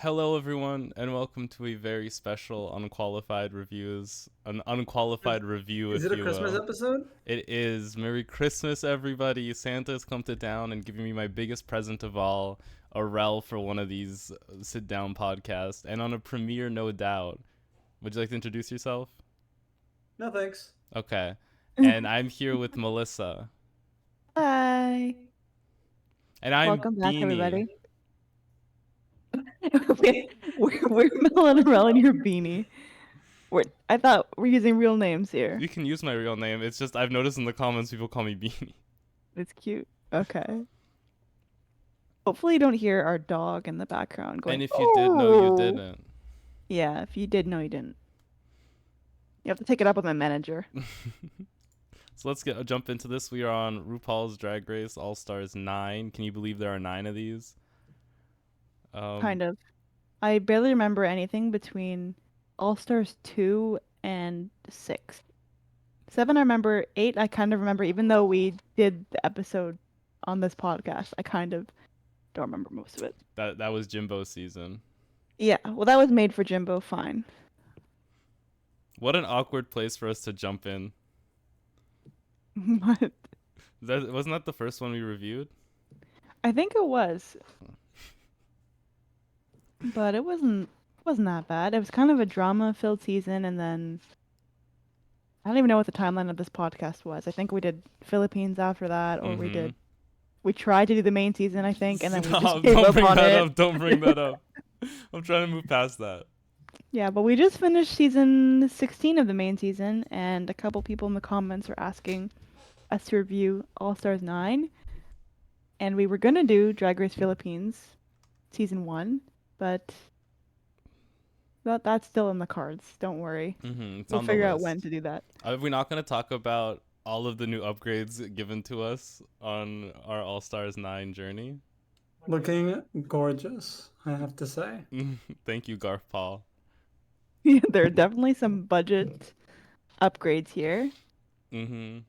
Hello, everyone, and welcome to a very special an Is, unqualified review, is it if a you Christmas will. episode? It is Merry Christmas, everybody. Santa's come to town and giving me my biggest present of all, Orel, for one of these sit-down podcasts, and on a premiere, no doubt. Would you like to introduce yourself? No thanks. Okay. And I'm here with Melissa. Hi. And I'm Welcome back, Beanie. everybody. we're Mel and Rel in your beanie. I thought we're using real names here. You can use my real name. It's just I've noticed in the comments people call me Beanie. It's cute. Okay. Hopefully you don't hear our dog in the background going, And if you did, no, you "Oh." didn't. Yeah, if you did, no, you didn't. You have to take it up with my manager. So let's jump into this. We are on RuPaul's Drag Race All Stars 9. Can you believe there are 9 of these? Kind of. I barely remember anything between All Stars 2 and 6. 7 I remember, 8 I kind of remember, even though we did the episode on this podcast. I kind of don't remember most of it. That was Jimbo's season. Yeah, well, that was made for Jimbo, fine. What an awkward place for us to jump in. But Wasn't that the first one we reviewed? I think it was. But it wasn't that bad. It was kind of a drama-filled season, and then I don't even know what the timeline of this podcast was. I think we did Philippines after that, or we tried to do the main season, I think, and then we just gave up on it. Don't bring that up. I'm trying to move past that. Yeah, but we just finished season 16 of the main season, and a couple people in the comments are asking us to review All Stars 9, and we were gonna do Drag Race Philippines season 1, but that's still in the cards. Don't worry. It's We'll on the figure out list. when to do that. Are we not going to talk about all of the new upgrades given to us on our All Stars 9 journey? Looking gorgeous, I have to say. Thank you, Garf-Paul. Yeah, there are definitely some budget upgrades here. We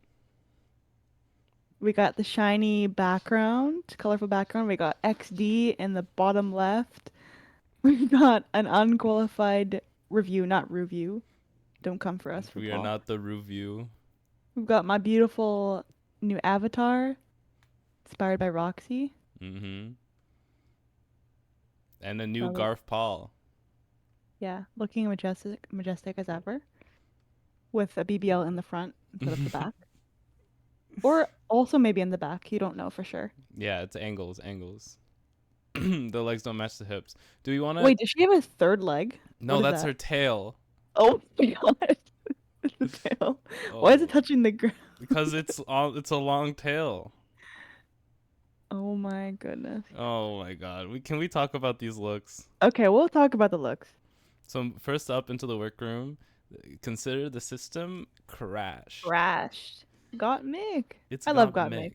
got the shiny background, colorful background. We got XD in the bottom left. We got an unqualified review, not review. Don't come for us, We RuPaul. are not the review. We've got my beautiful new avatar, inspired by Roxy. And a new Love it. Garf-Paul. Yeah, looking majestic as ever, with a BBL in the front instead of the back. Or also maybe in the back. You don't know for sure. Yeah, it's angles. The legs don't match the hips. Do we want to? Wait, does she have a third leg? No, What is that's that? her tail. Oh my god. The tail. Why is it touching the ground? Because it's a long tail. Oh my goodness. Oh my god. Can we talk about these looks? Okay, we'll talk about the looks. So first up into the workroom, consider the system crashed. Crashed. Got Mick. It's I love Got Mick.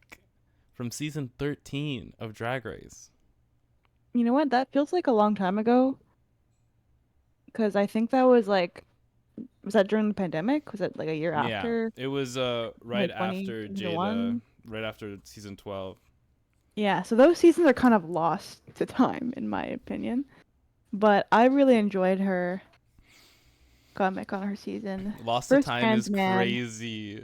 From season 13 of Drag Race. You know what? That feels like a long time ago. Because I think that was like, was that during the pandemic? Was it like a year after? Yeah, it was right after 2021? Jada, right after season 12. Yeah, so those seasons are kind of lost to time, in my opinion. But I really enjoyed her comic on her season. Lost to First time trans is man. crazy.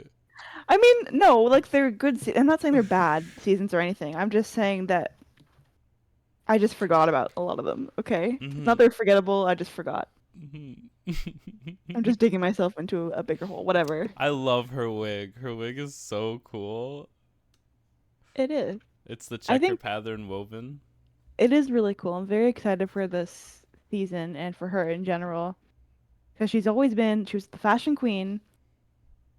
I mean, no, like they're good. I'm not saying they're bad seasons or anything. I'm just saying that I just forgot about a lot of them. Okay, it's not they're forgettable. I just forgot. I'm just digging myself into a bigger hole. Whatever. I love her wig. Her wig is so cool. It is. It's the checker pattern woven. It is really cool. I'm very excited for this season and for her in general, because she was the fashion queen,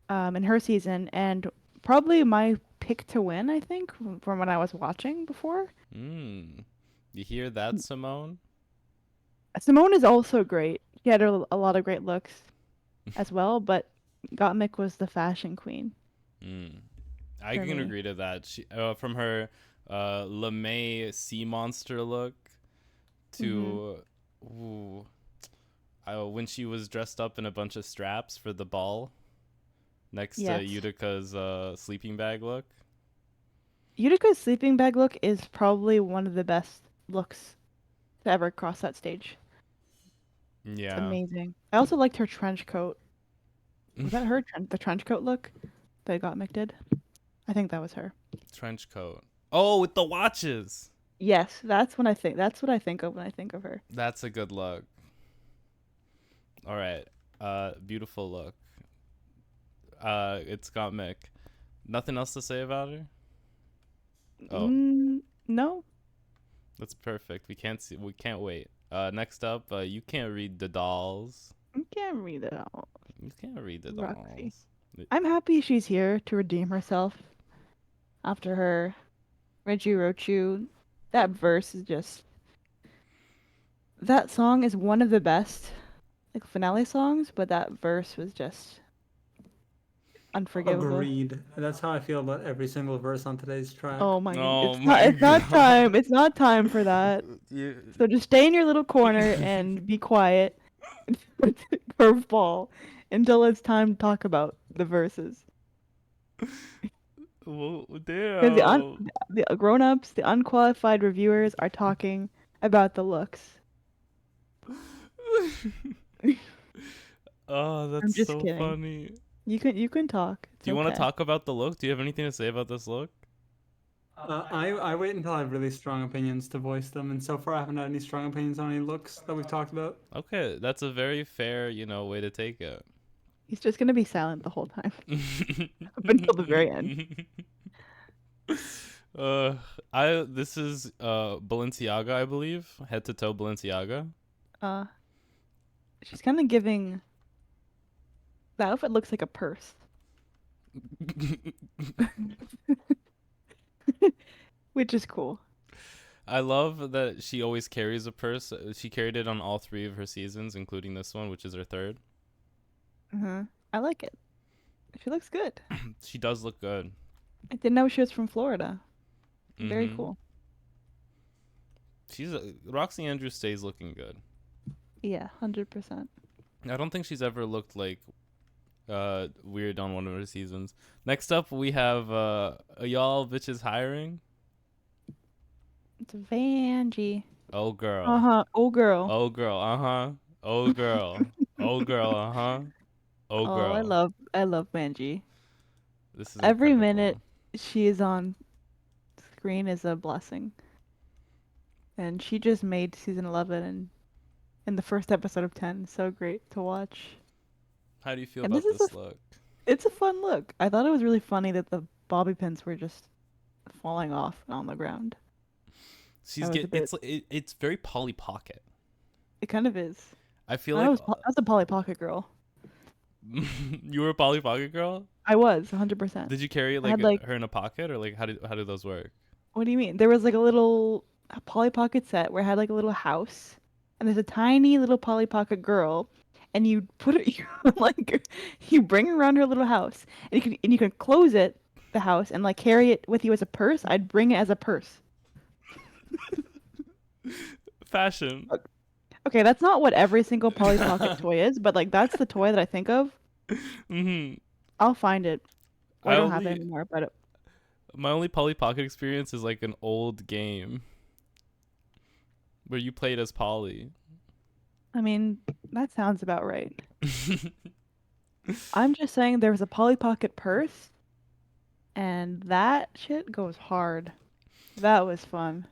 in her season, and probably my pick to win. I think from when I was watching before. You hear that, Simone? Simone is also great. She had a lot of great looks as well, but Gottmik was the fashion queen. I can agree to that. She from her LeMay sea monster look to when she was dressed up in a bunch of straps for the ball next to Utica's sleeping bag look. Utica's sleeping bag look is probably one of the best looks to ever cross that stage. It's Yeah. amazing. I also liked her trench coat. Was that her? The trench coat look that Gottmik did? I think that was her. Trench coat. Oh, with the watches. Yes, that's what I think. That's what I think of when I think of her. That's a good look. All right. Beautiful look. It's got Mick. Nothing else to say about her? Oh, No. that's perfect. We can't wait. Next up, you can't read the dolls. You can't read it all. You can't read the Roxy. dolls. I'm happy she's here to redeem herself after her Reggie Rochu. That verse is just... That song is one of the best like finale songs, but that verse was just unforgivable. Agreed. That's how I feel about every single verse on today's track. Oh my! Oh it's my not. It's not God. time. It's not time for that. You, So just stay in your little corner and be quiet, curveball, until it's time to talk about the verses. well, Because damn. the grown-ups, the unqualified reviewers are talking about the looks. Oh, that's I'm just so kidding. funny. You can talk. It's Do you want to okay. talk about the look? Do you have anything to say about this look? I wait until I have really strong opinions to voice them, and so far I haven't had any strong opinions on any looks that we've talked about. Okay, that's a very fair, way to take it. He's just gonna be silent the whole time up until the very end. This is Balenciaga, I believe, head to toe Balenciaga. She's kind of giving. The outfit looks like a purse. Which is cool. I love that she always carries a purse. She carried it on all 3 of her seasons, including this one, which is her 3rd. I like it. She looks good. She does look good. I didn't know she was from Florida. Very cool. Roxy Andrews stays looking good. Yeah, 100%. I don't think she's ever looked like weird on one of her seasons. Next up, we have y'all bitches hiring. It's Vanjie. Oh girl. Oh girl. Oh girl. Oh girl. Oh girl. Oh girl. Oh, I love Vanjie. This is Every incredible. minute she is on screen is a blessing. And she just made season 11 and in the first episode of 10 so great to watch. How do you feel And about this this look? It's a fun look. I thought it was really funny that the bobby pins were just falling off on the ground. It's very Polly Pocket. It kind of is. I feel I like was a Polly Pocket girl. you were a Polly Pocket girl? I was 100%. Did you carry her in a pocket, or like how did those work? What do you mean? There was like a Polly Pocket set where it had like a little house, and there's a tiny little Polly Pocket girl, and you put it you bring her around her little house, and you can close the house, and like carry it with you as a purse. I'd bring it as a purse. Fashion. Okay, that's not what every single Polly Pocket toy is, but like that's the toy that I think of. I'll find it. I don't have it anymore, but my only Polly Pocket experience is like an old game where you played as Polly. I mean, that sounds about right. I'm just saying there was a Polly Pocket purse, and that shit goes hard. That was fun.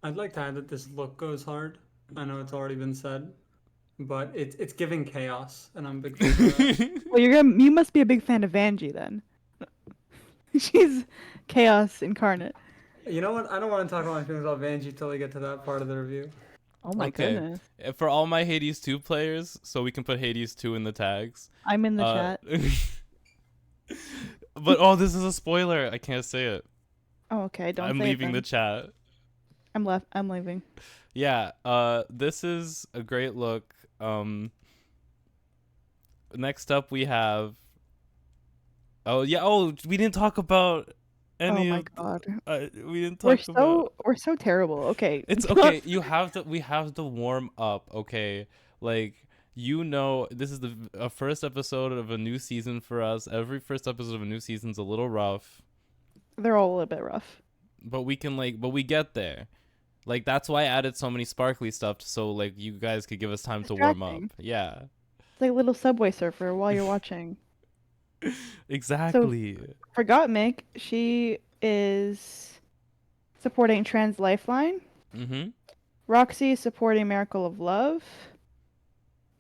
I'd like to add that this look goes hard. I know it's already been said, but it's giving chaos, and I'm a big fan of that. Well, you must be a big fan of Vanjie then. She's chaos incarnate. You know what? I don't want to talk about my feelings about Vanjie till we get to that part of the review. Oh my goodness. For all my Hades 2 players, so we can put Hades 2 in the tags. I'm in the chat. But this is a spoiler. I can't say it. Oh, okay. Don't I'm say leaving it the then. chat. I'm leaving. Yeah, this is a great look. Next up we have we didn't talk about any Oh my god. we didn't talk about We're so terrible. Okay. It's okay. We have to warm up, okay? Like, this is the first episode of a new season for us. Every first episode of a new season's a little rough. They're all a little bit rough. But we get there. Like that's why I added so many sparkly stuff so like you guys could give us time to warm up. Distracting. Yeah. It's like a little Subway Surfer while you're watching. So Exactly. for Gottmik, she is supporting Trans Lifeline. Mm-hmm. Roxy is supporting Miracle of Love.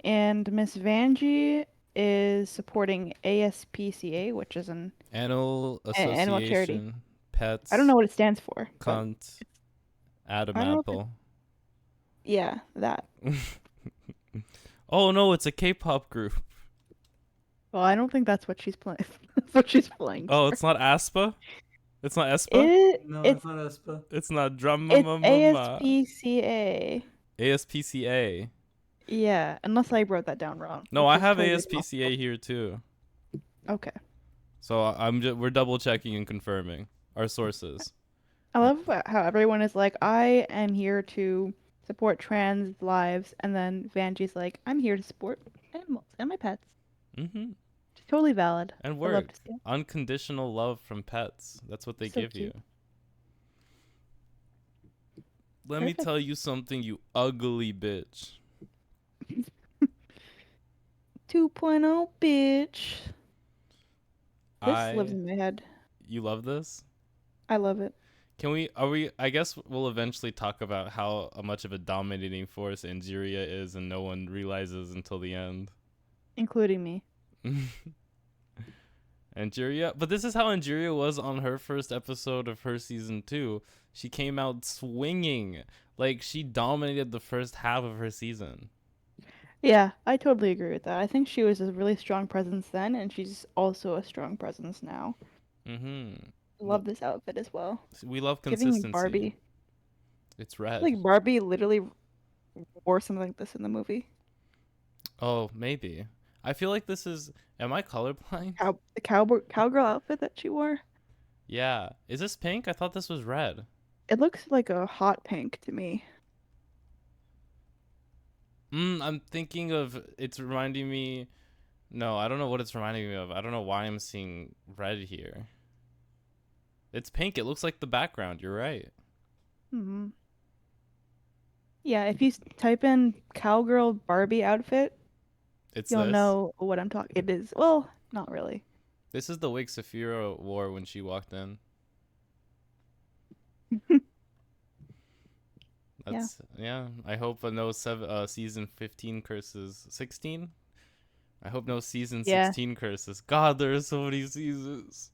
And Miss Vanjie is supporting ASPCA, which is an Animal animal charity. Association, Pets, I don't know what it stands for, but Cunt, Adam I don't know if Apple. yeah, that. Oh no, it's a K-pop group. Well, I don't think that's what she's playing. That's what she's playing. Oh, it's not aespa? It's not aespa? No, It's it's not Espa. It's not drama it's mama. ASPCA. ASPCA. Yeah, unless I wrote that down wrong. No, which I is have totally ASPCA here too. Okay. So we're double checking and confirming our sources. I love how everyone is like, I am here to support trans lives, and then Vanjie's like, I'm here to support animals and my pets. Mm-hmm. Totally valid. And I love to works. see it. Unconditional love from pets. That's what they So give cute. you. Let me Perfect. tell you something, you ugly bitch. 2.0, bitch. This lives in my head. You love this? I love it. I guess we'll eventually talk about how much of a dominating force Angeria is and no one realizes until the end. Including me. Angeria, but this is how Angeria was on her first episode of her season 2. She came out swinging. Like, she dominated the first half of her season. Yeah, I totally agree with that. I think she was a really strong presence then, and she's also a strong presence now. Mm-hmm. Love this outfit as well. We love Giving consistency. me Barbie. It's I red. feel like Barbie literally wore something like this in the movie. Oh, maybe. I feel like this is... Am I colorblind? The cowgirl outfit that she wore. Yeah. Is this pink? I thought this was red. It looks like a hot pink to me. I'm thinking of... It's reminding me... No, I don't know what it's reminding me of. I don't know why I'm seeing red here. It's pink. It looks like the background. You're right. Hmm. Yeah, if you type in cowgirl Barbie outfit, It's you'll this. know what I'm talking. It is. Well, not really. This is the wig Saphira wore when she walked in. That's yeah. I hope no season 15 curses. 16. I hope no season 16 curses. God, there are so many seasons.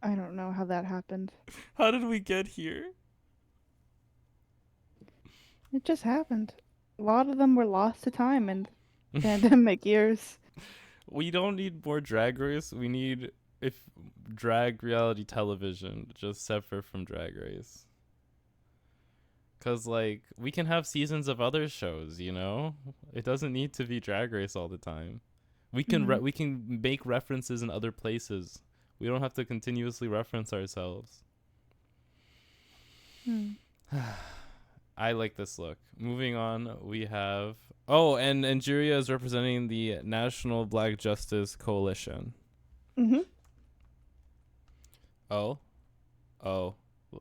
I don't know how that happened. How did we get here? It just happened. A lot of them were lost to time and pandemic years. We don't need more Drag Race. We need drag reality television, just separate from Drag Race. Cause like we can have seasons of other shows, you know. It doesn't need to be Drag Race all the time. We can we can make references in other places. We don't have to continuously reference ourselves. I like this look. Moving on, we have... Oh, and Angeria is representing the National Black Justice Coalition. Mm-hmm. Oh? Oh.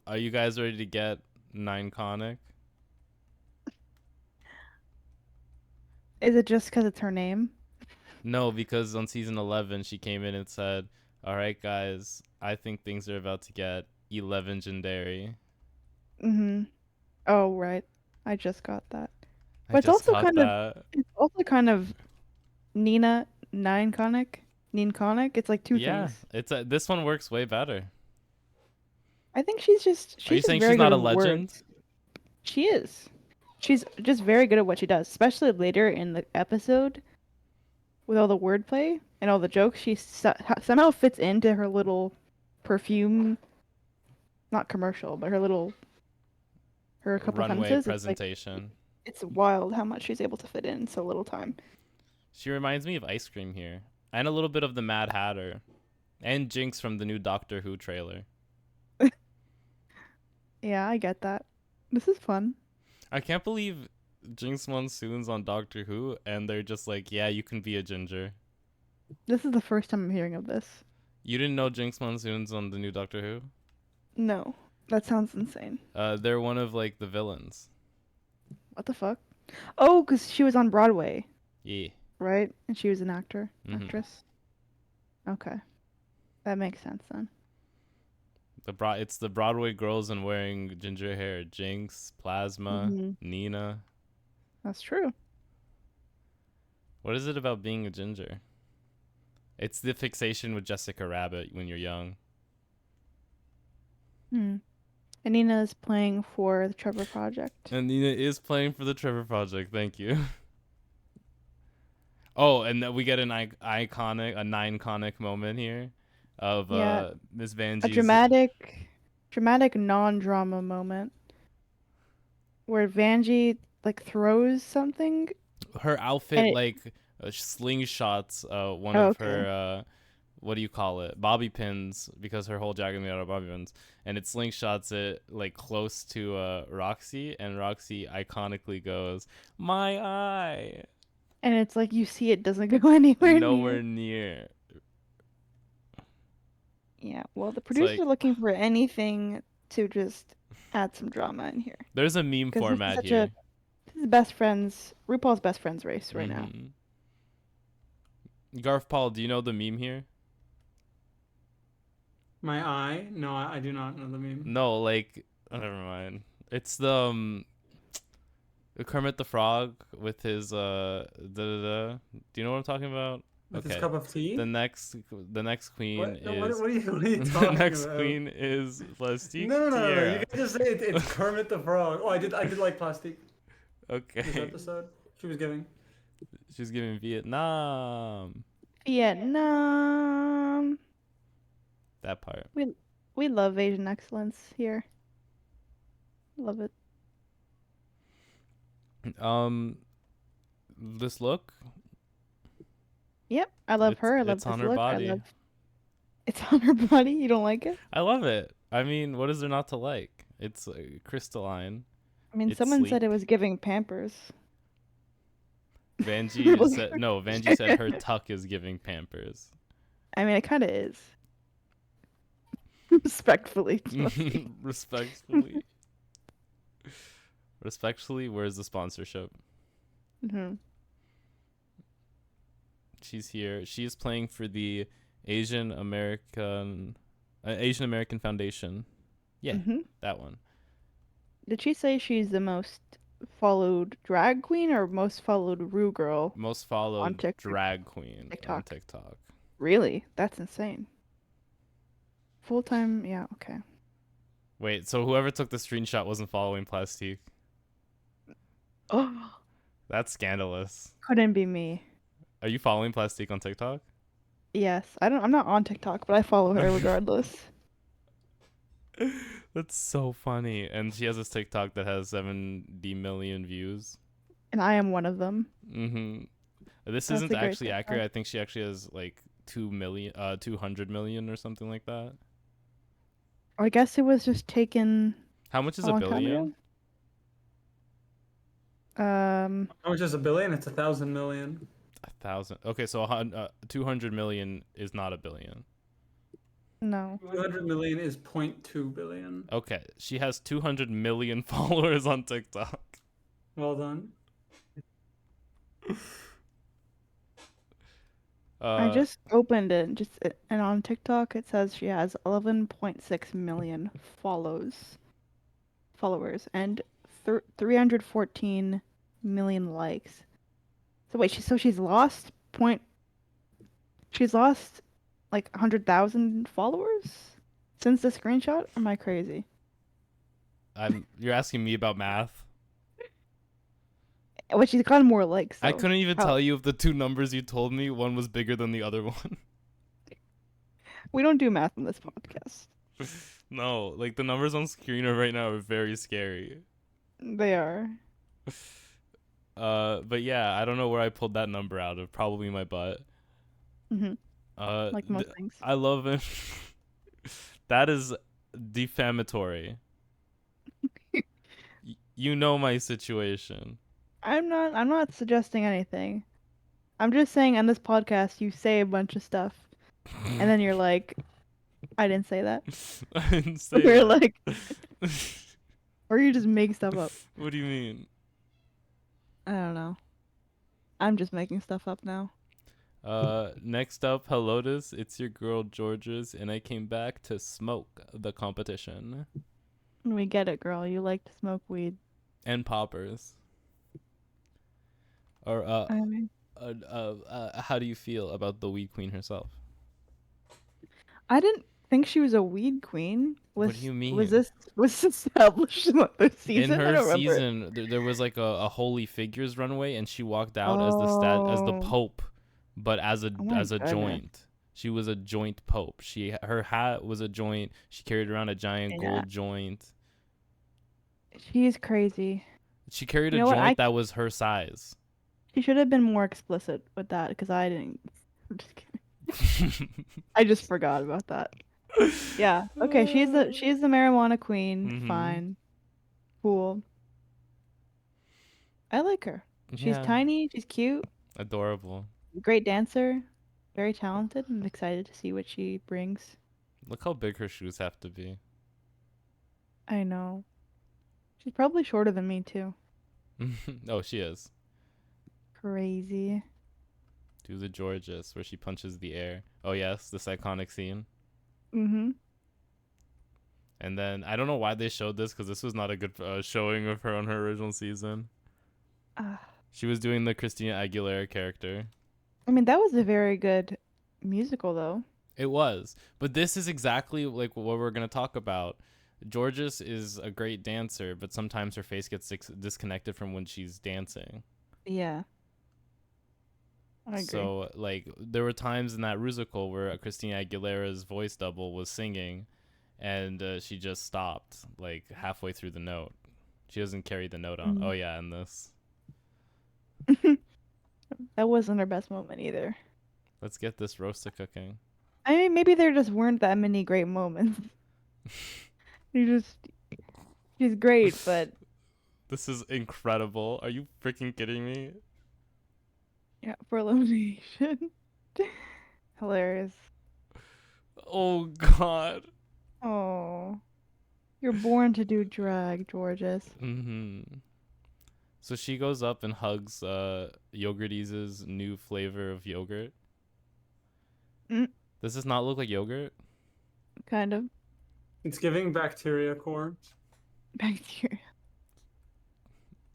Are you guys ready to get 9conic? Is it just because it's her name? No, because on season 11, she came in and said, alright guys, I think things are about to get 11gendary. Mm-hmm. Oh, right. I just got that. I But it's just also caught that. it's also kind of Nina 9conic. It's like two things. It's this one works way better. I think she's Are you just saying very she's not good a at legend? words. She is. She's just very good at what she does, especially later in the episode with all the wordplay and all the jokes. She somehow fits into her little perfume, not commercial, but her couple Runway sentences. presentation. It's wild how much she's able to fit in so little time. She reminds me of Ice Cream here. And a little bit of the Mad Hatter. And Jinx from the new Doctor Who trailer. Yeah, I get that. This is fun. I can't believe Jinx Monsoon's on Doctor Who and they're just like, yeah, you can be a ginger. This is the first time I'm hearing of this. You didn't know Jinx Monsoon's on the new Doctor Who? No. That sounds insane. They're one of like the villains. What the fuck? Oh, because she was on Broadway, Yeah. right? And she was an Mhm. actress. Okay. That makes sense then. It's the Broadway girls and wearing ginger hair. Jinx, Plasma, Mm-hmm. Nina. That's true. What is it about being a ginger? It's the fixation with Jessica Rabbit when you're young. Hmm. And Nina is playing for the Trevor Project. And Nina is playing for the Trevor Project. Thank you. Oh, and we get a nine-conic moment here of Yeah. Miss A Vanjie's dramatic non-drama moment where Vanjie like throws something. her outfit And it, like slingshots one oh, of okay. her what do you call it, bobby pins, because her whole jacket made out of bobby pins, and it slingshots it like close to Roxy, and Roxy iconically goes, my eye. And it's like you see it doesn't go anywhere Nowhere near. near. Yeah, well, the It's producers like are looking for anything to just add some drama in here. there's a meme Because format here. this is best friends, RuPaul's best friends race right now. Garf-Paul, do you know the meme here? My eye? No, I do not know the meme. No, like never mind. It's the Kermit the Frog with his Do you know what I'm talking about? With Okay. his cup of tea? The next queen What? No, is what are you the talking next about? queen is Plastique No. You Tiara. can just say it's Kermit the Frog. Oh, I did like Plastic this Okay. episode. She was giving. She's giving Vietnam. Vietnam. That part. We love Asian excellence here. Love it. This look. Yep, I love her. I love It's this on her look. body. It's on her body. You don't like it? I love it. I mean, what is there not to like? It's crystalline. I mean, It's someone said it sleek. was giving Pampers. Vanjie said no. Vanjie said her tuck is giving Pampers. I mean, it kind of is. Respectfully. Respectfully. Respectfully, where's the sponsorship? Mm-hmm. She's here. She is playing for the Asian American Foundation. Yeah, Mm-hmm. that one. Did she say she's the most followed drag queen or most followed Rue girl? Most on followed TikTok. drag queen on TikTok. Really? That's insane. Full time, yeah, okay. Wait, so whoever took the screenshot wasn't following Plastique? Oh, That's scandalous. couldn't be me. Are you following Plastique on TikTok? Yes, I'm not on TikTok, but I follow her regardless. That's so funny. And she has this TikTok that has 70 million views. And I am one of them. Mm-hmm. This That's isn't a great actually TikTok. accurate. I think she actually has like 200 million or something like that. I guess it was just taken How much is a a long time billion? ago. How much is a billion? It's 1,000 million. 1,000. Okay, so 200 million is not a billion. No. 200 million is 0.2 billion. Okay, she has 200 million followers on TikTok. Well done. I just opened it, and on TikTok it says she has 11.6 million followers, and 314 million likes. So wait, she's lost like 100,000 followers since the screenshot? Or am I crazy? You're asking me about math? Well, she's gotten more likes. I though. couldn't even How- tell you if the two numbers you told me, one was bigger than the other one. We don't do math on this podcast. No, like the numbers on screen right now are very scary. They are. But yeah, I don't know where I pulled that number out of. Probably my butt. Hmm. Like most things. I love it. That is defamatory. You know my situation. I'm not suggesting anything. I'm just saying on this podcast you say a bunch of stuff and then you're like, I didn't say that. I didn't say We're that. like Or you just make stuff up. What do you mean? I don't know. I'm just making stuff up now. Next up, Helotus, it's your girl Georges, and I came back to smoke the competition. We get it, girl. You like to smoke weed. And poppers. Or I mean, how do you feel about the weed queen herself? I didn't think she was a weed queen. What do you Was mean? this established in the In season? I her don't remember. season, there was like a holy figures runway, and she walked out as the Oh, pope, but as oh my a goodness. joint. She was a joint pope. Her hat was a joint. She carried around a giant Yeah, gold joint. she's crazy. She carried You a know what? joint that was her size. She should have been more explicit with that because I didn't. I'm just kidding. I just forgot about that. Yeah. Okay. She's the marijuana queen. Mm-hmm. Fine. Cool. I like her. She's Yeah, tiny. She's cute. adorable. Great dancer. Very talented. I'm excited to see what she brings. Look how big her shoes have to be. I know. She's probably shorter than me too. Oh, she is. Crazy. Do the Georges where she punches the air. Oh yes, this iconic scene. Mm-hmm. And then I don't know why they showed this because this was not a good showing of her on her original season. She was doing the Christina Aguilera character. I mean, that was a very good musical though. It was, but this is exactly like what we're gonna talk about. Georges is a great dancer, but sometimes her face gets disconnected from when she's dancing. Yeah. I agree. So like there were times in that musical where Christina Aguilera's voice double was singing, and she just stopped like halfway through the note. She doesn't carry the note on. Oh yeah, in this. That wasn't her best moment either. Let's get this roaster cooking. I mean, maybe there just weren't that many great moments. She's great, but This is incredible. Are you freaking kidding me? yeah, for elimination. Hilarious. Oh god. Oh, you're born to do drag, Georges. Mm-hmm. So she goes up and hugs Yogurt's new flavor of yogurt. Mm, Does this not look like yogurt? kind of. It's giving bacteria core. Bacteria.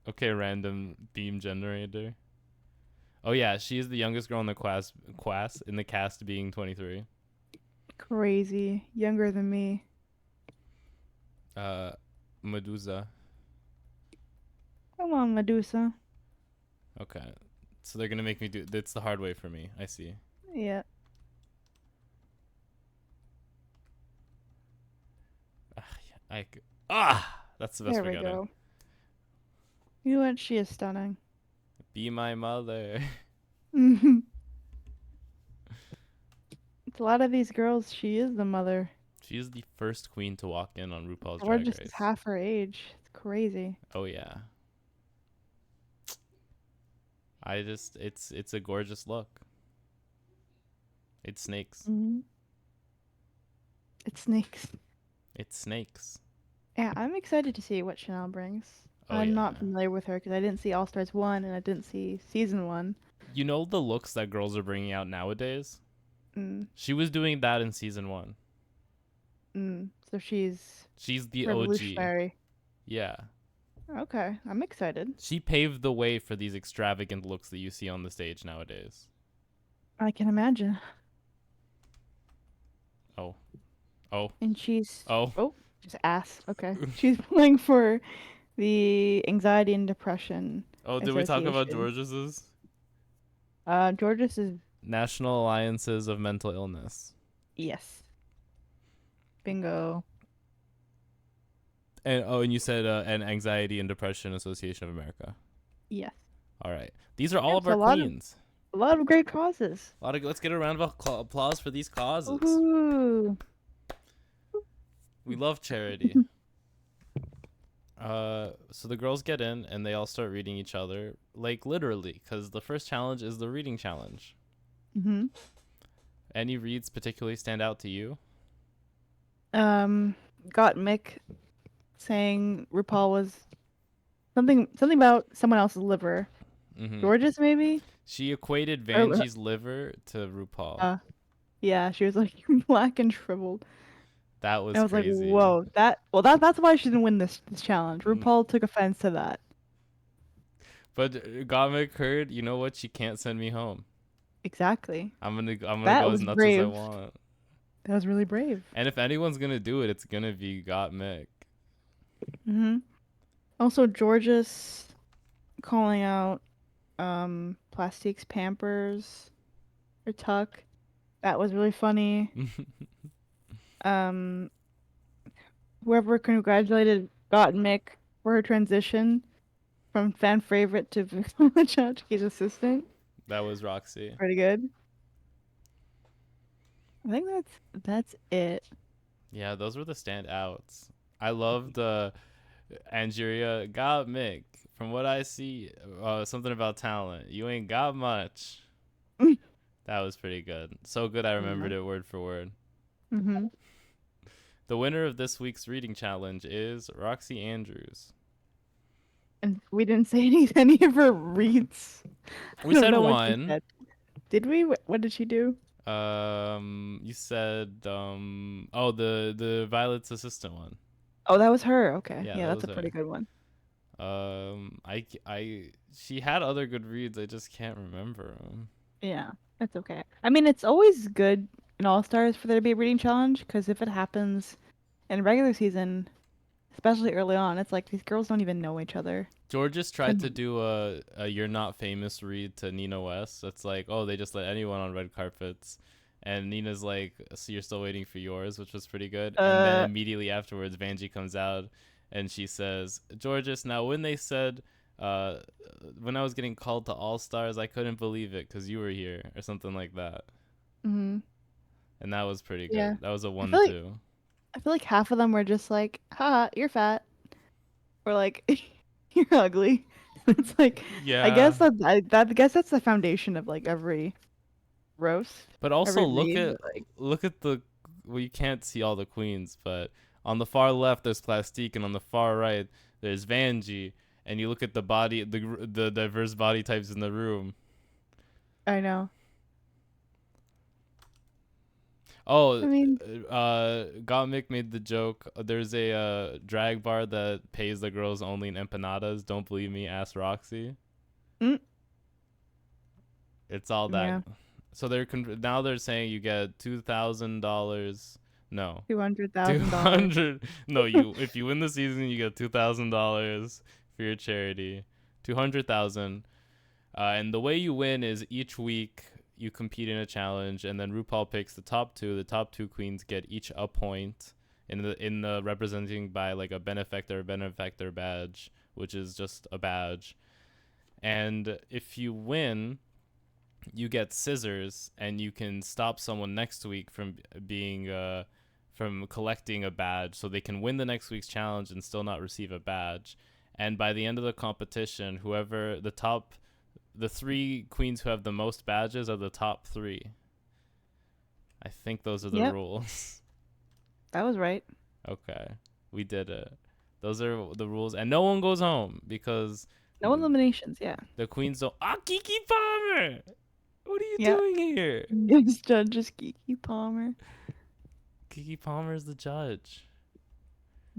Okay, random beam generator. Oh yeah, she is the youngest girl in the cast being 23. Crazy. Younger than me. Medusa. Come on, Medusa. Okay. So they're gonna make me do it's the hard way for me. I see. Yeah. That's the best There we're we getting. go. You know what? She is stunning. Be my mother. It's a lot of these girls. She is the mother. She is the first queen to walk in on RuPaul's Or Drag just Race. half her age. It's crazy. Oh yeah. It's a gorgeous look. It's snakes. Mm-hmm. It snakes. It's snakes. Yeah, I'm excited to see what Chanel brings. Oh, I'm yeah. not familiar with her because I didn't see All Stars 1 and I didn't see Season 1. You know the looks that girls are bringing out nowadays? Mm. She was doing that in season 1. So she's The OG. revolutionary. Yeah. Okay, I'm excited. She paved the way for these extravagant looks that you see on the stage nowadays. I can imagine. Oh. And she's Oh. just ass. Okay. She's playing for the Anxiety and Depression. Oh, did we talk about Association. Georges's? Georges is National Alliances of Mental Illness. yes. Bingo. And you said an Anxiety and Depression Association of America. Yes. All right. These are all of Yes, our queens. A lot of great causes. Let's get a round of applause for these causes. Ooh. We love charity. So the girls get in and they all start reading each other, like literally, because the first challenge is the reading challenge. Mm-hmm. Any reads particularly stand out to you? Got Mick saying RuPaul was something about someone else's liver. Jorgeous, maybe? She equated Or- Vanjie's liver to RuPaul. Yeah, she was like black and shriveled. That was And I was crazy. like, whoa, that's why she didn't win this challenge. RuPaul took offense to that. But Gottmik heard, you know what? She can't send me home. Exactly. I'm gonna That go as was nuts as I brave. want. That was really brave. And if anyone's gonna do it, it's gonna be Gottmik. Also, Jorgeous calling out Plastique's Pampers or Tuck. That was really funny. Whoever congratulated Gottmik for her transition from fan favorite to Chachki's assistant. That was Roxy. Pretty good. I think that's it. Yeah, those were the standouts. I loved Angeria Gottmik. From what I see, something about talent. You ain't got much. That was pretty good. So good I remembered it word for word. The winner of this week's reading challenge is Roxy Andrews. And we didn't say any of her reads. We said one. Did we? What did she do? You said the Violet's assistant one. Oh, that was her. Okay. Yeah, Yeah, that that's a was pretty her. good one. She had other good reads. I just can't remember them. Yeah, that's okay. I mean, it's always good in All Stars for there to be a reading challenge because if it happens in regular season, especially early on, it's like these girls don't even know each other. Jorgeous tried to do a "You're Not Famous" read to Nina West. It's like, oh, they just let anyone on red carpets, and Nina's like, so you're still waiting for yours, which was pretty good. And then immediately afterwards, Vanjie comes out, and she says, Jorgeous, now when they said, when I was getting called to All Stars, I couldn't believe it because you were here, or something like that. And that was pretty good. Yeah. That was a 1-2. I feel like half of them were just like, "Ha, you're fat," or like, "You're ugly." It's like, yeah. I guess that's the foundation of like every roast. But also every look at the well, you can't see all the queens, but on the far left there's Plastique, and on the far right there's Vanjie, and you look at the body, the diverse body types in the room. I know. Oh, I mean, Gottmik made the joke. There's a drag bar that pays the girls only in empanadas. Don't believe me? Ask Roxy. It's all that. Yeah. So now they're saying you get $2,000. No. $200,000. 200. No, if you win the season, you get $2,000 for your charity. 200,000. And the way you win is each week you compete in a challenge, and then RuPaul picks the top two. The top two queens get each a point in the representing by like a benefactor badge, which is just a badge. And if you win, you get scissors, and you can stop someone next week from being from collecting a badge, so they can win the next week's challenge and still not receive a badge. And by the end of the competition, whoever the three queens who have the most badges are the top three. I think those are the rules. That was right. Okay, we did it. Those are the rules, and no one goes home because no eliminations. Yeah. The queens don't. Kiki Palmer, what are you doing here? It's judge Kiki Palmer. Kiki Palmer is the judge.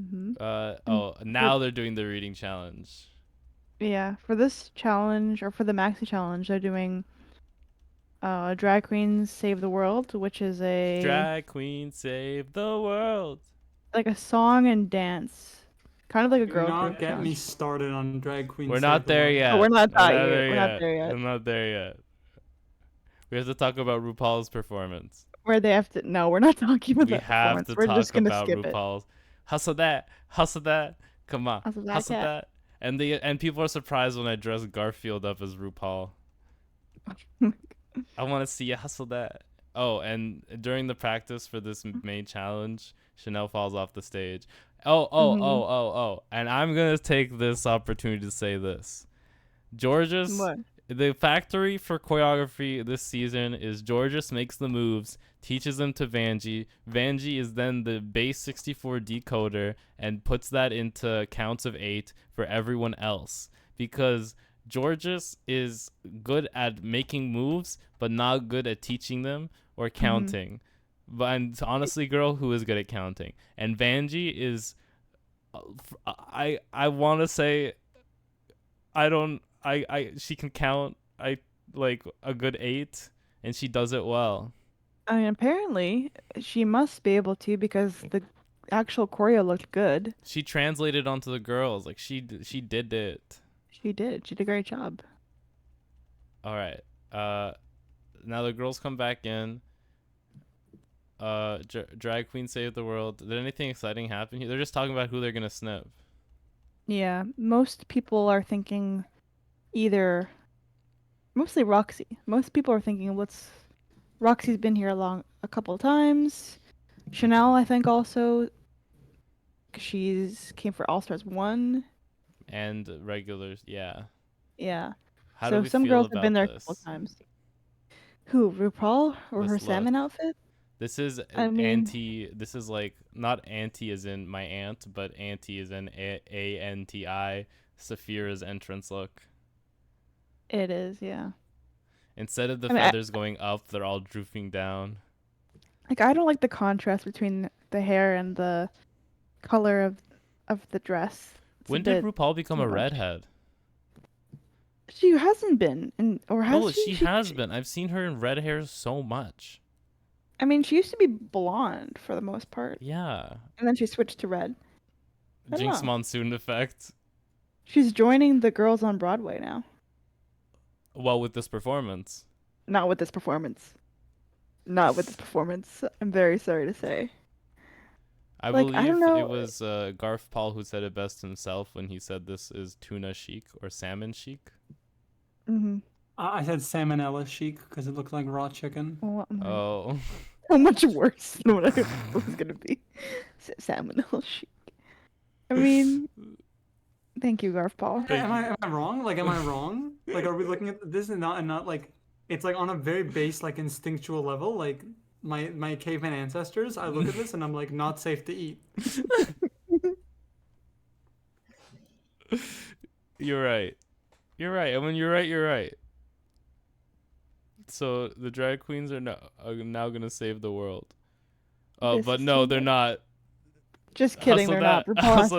Mm-hmm. Now they're doing the reading challenge. Yeah, for this challenge, or for the Maxi challenge, they're doing Drag Queens Save the World, which is a... Drag Queens Save the World. Like a song and dance. Kind of like a girl group. Do not get me started on Drag Queens. We're not there yet. Oh, we're not there yet. I'm not there yet. We have to talk about RuPaul's performance. Where they have to... No, we're not talking about that. We have to we're talk just gonna about skip RuPaul's. Hustle that. Come on. Hustle that. And people are surprised when I dress Garfield up as RuPaul. I want to see you hustle that. Oh, and during the practice for this main challenge, Shannel falls off the stage. Oh. And I'm going to take this opportunity to say this. Jorgeous The factory for choreography this season is Jorgeous makes the moves, teaches them to Vanjie. Vanjie is then the base 64 decoder and puts that into counts of 8 for everyone else. Because Jorgeous is good at making moves, but not good at teaching them or counting. But honestly, girl, who is good at counting? And Vanjie is, I want to say, she can count like a good 8, and she does it well. I mean, apparently she must be able to because the actual choreo looked good. She translated onto the girls, like she did it. She did. She did a great job. All right. Now the girls come back in. Drag queen saved the world. Did anything exciting happen here? They're just talking about who they're gonna snip. Yeah, most people are thinking either. Mostly Roxy. Most people are thinking, Roxy's been here a couple of times. Shannel, I think, also. She's came for All Stars 1. And regulars, yeah. Yeah. How so do we some feel girls about have been there this? a couple of times. Who, RuPaul or This her look. salmon outfit? This is I mean, anti. This is like not anti as in my aunt, but anti as in ANTI. Saphira's entrance look. it is, yeah. Instead of the I mean, feathers going up, they're all drooping down. Like, I don't like the contrast between the hair and the color of the dress. When did RuPaul become a redhead? She hasn't been, or has No, she? she has been. I've seen her in red hair so much. I mean, she used to be blonde for the most part. Yeah. And then she switched to red. Jinx Monsoon effect. She's joining the girls on Broadway now. Well, with this performance. Not with this performance. Not with this performance. I'm very sorry to say. I believe it was Garf-Paul who said it best himself when he said this is tuna chic or salmon chic. Mm-hmm. I said salmonella chic because it looked like raw chicken. Oh. How much worse than what I thought it was going to be. Salmonella chic. I mean, thank you, Garf-Paul. Am I wrong? Like, am I wrong? Like, are we looking at this and not like, it's like on a very base, like instinctual level, like my caveman ancestors, I look at this and I'm like, not safe to eat. You're right. You're right. And when you're right, you're right. So the drag queens are now gonna save the world. But no, they're not. Just kidding, they're not. RuPaul's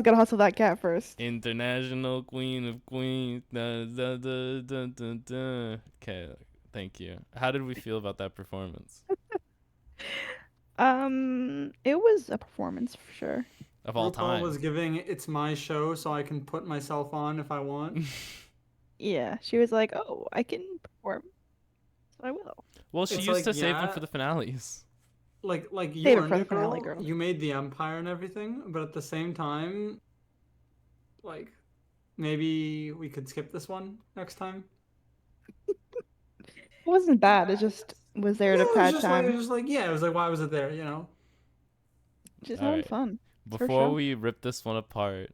gotta hustle that cat first. International queen of queens. Okay, thank you. How did we feel about that performance? It was a performance for sure. Of all time. RuPaul was giving it's my show, so I can put myself on if I want. Yeah, she was like, "Oh, I can perform, so I will." Well, she used to save them for the finales. Like you Save it earned for the it, girl. finale, girl. You made the empire and everything, but at the same time, like, maybe we could skip this one next time. It wasn't bad. It just was there to pad time. It was like, yeah, it was like, why was it there? You know. Just having fun. Before we rip this one apart,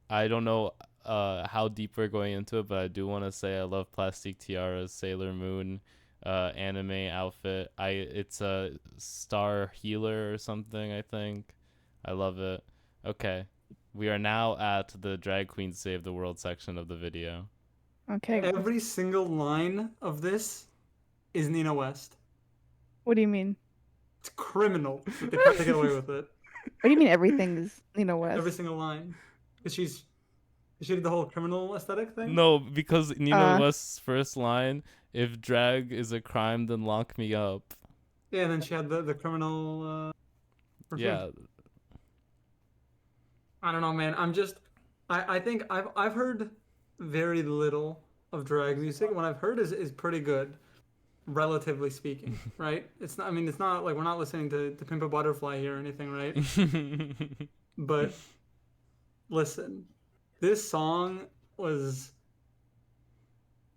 I don't know how deep we're going into it, but I do want to say I love Plastic Tiara's Sailor Moon anime outfit. It's a star healer or something, I think. I love it. Okay. We are now at the Drag Queen Save the World section of the video. Okay. Every single line of this is Nina West. What do you mean? It's criminal that they tried to get away with it. What do you mean everything is Nina West? Every single line. Because she did the whole criminal aesthetic thing? No, because Nina West's first line, if drag is a crime, then lock me up. Yeah, and then she had the criminal... yeah. I don't know, man. I think I've heard very little of drag music. What I've heard is pretty good, relatively speaking, right? It's not. I mean, it's not like we're not listening to Pimp a Butterfly here or anything, right? But listen, this song was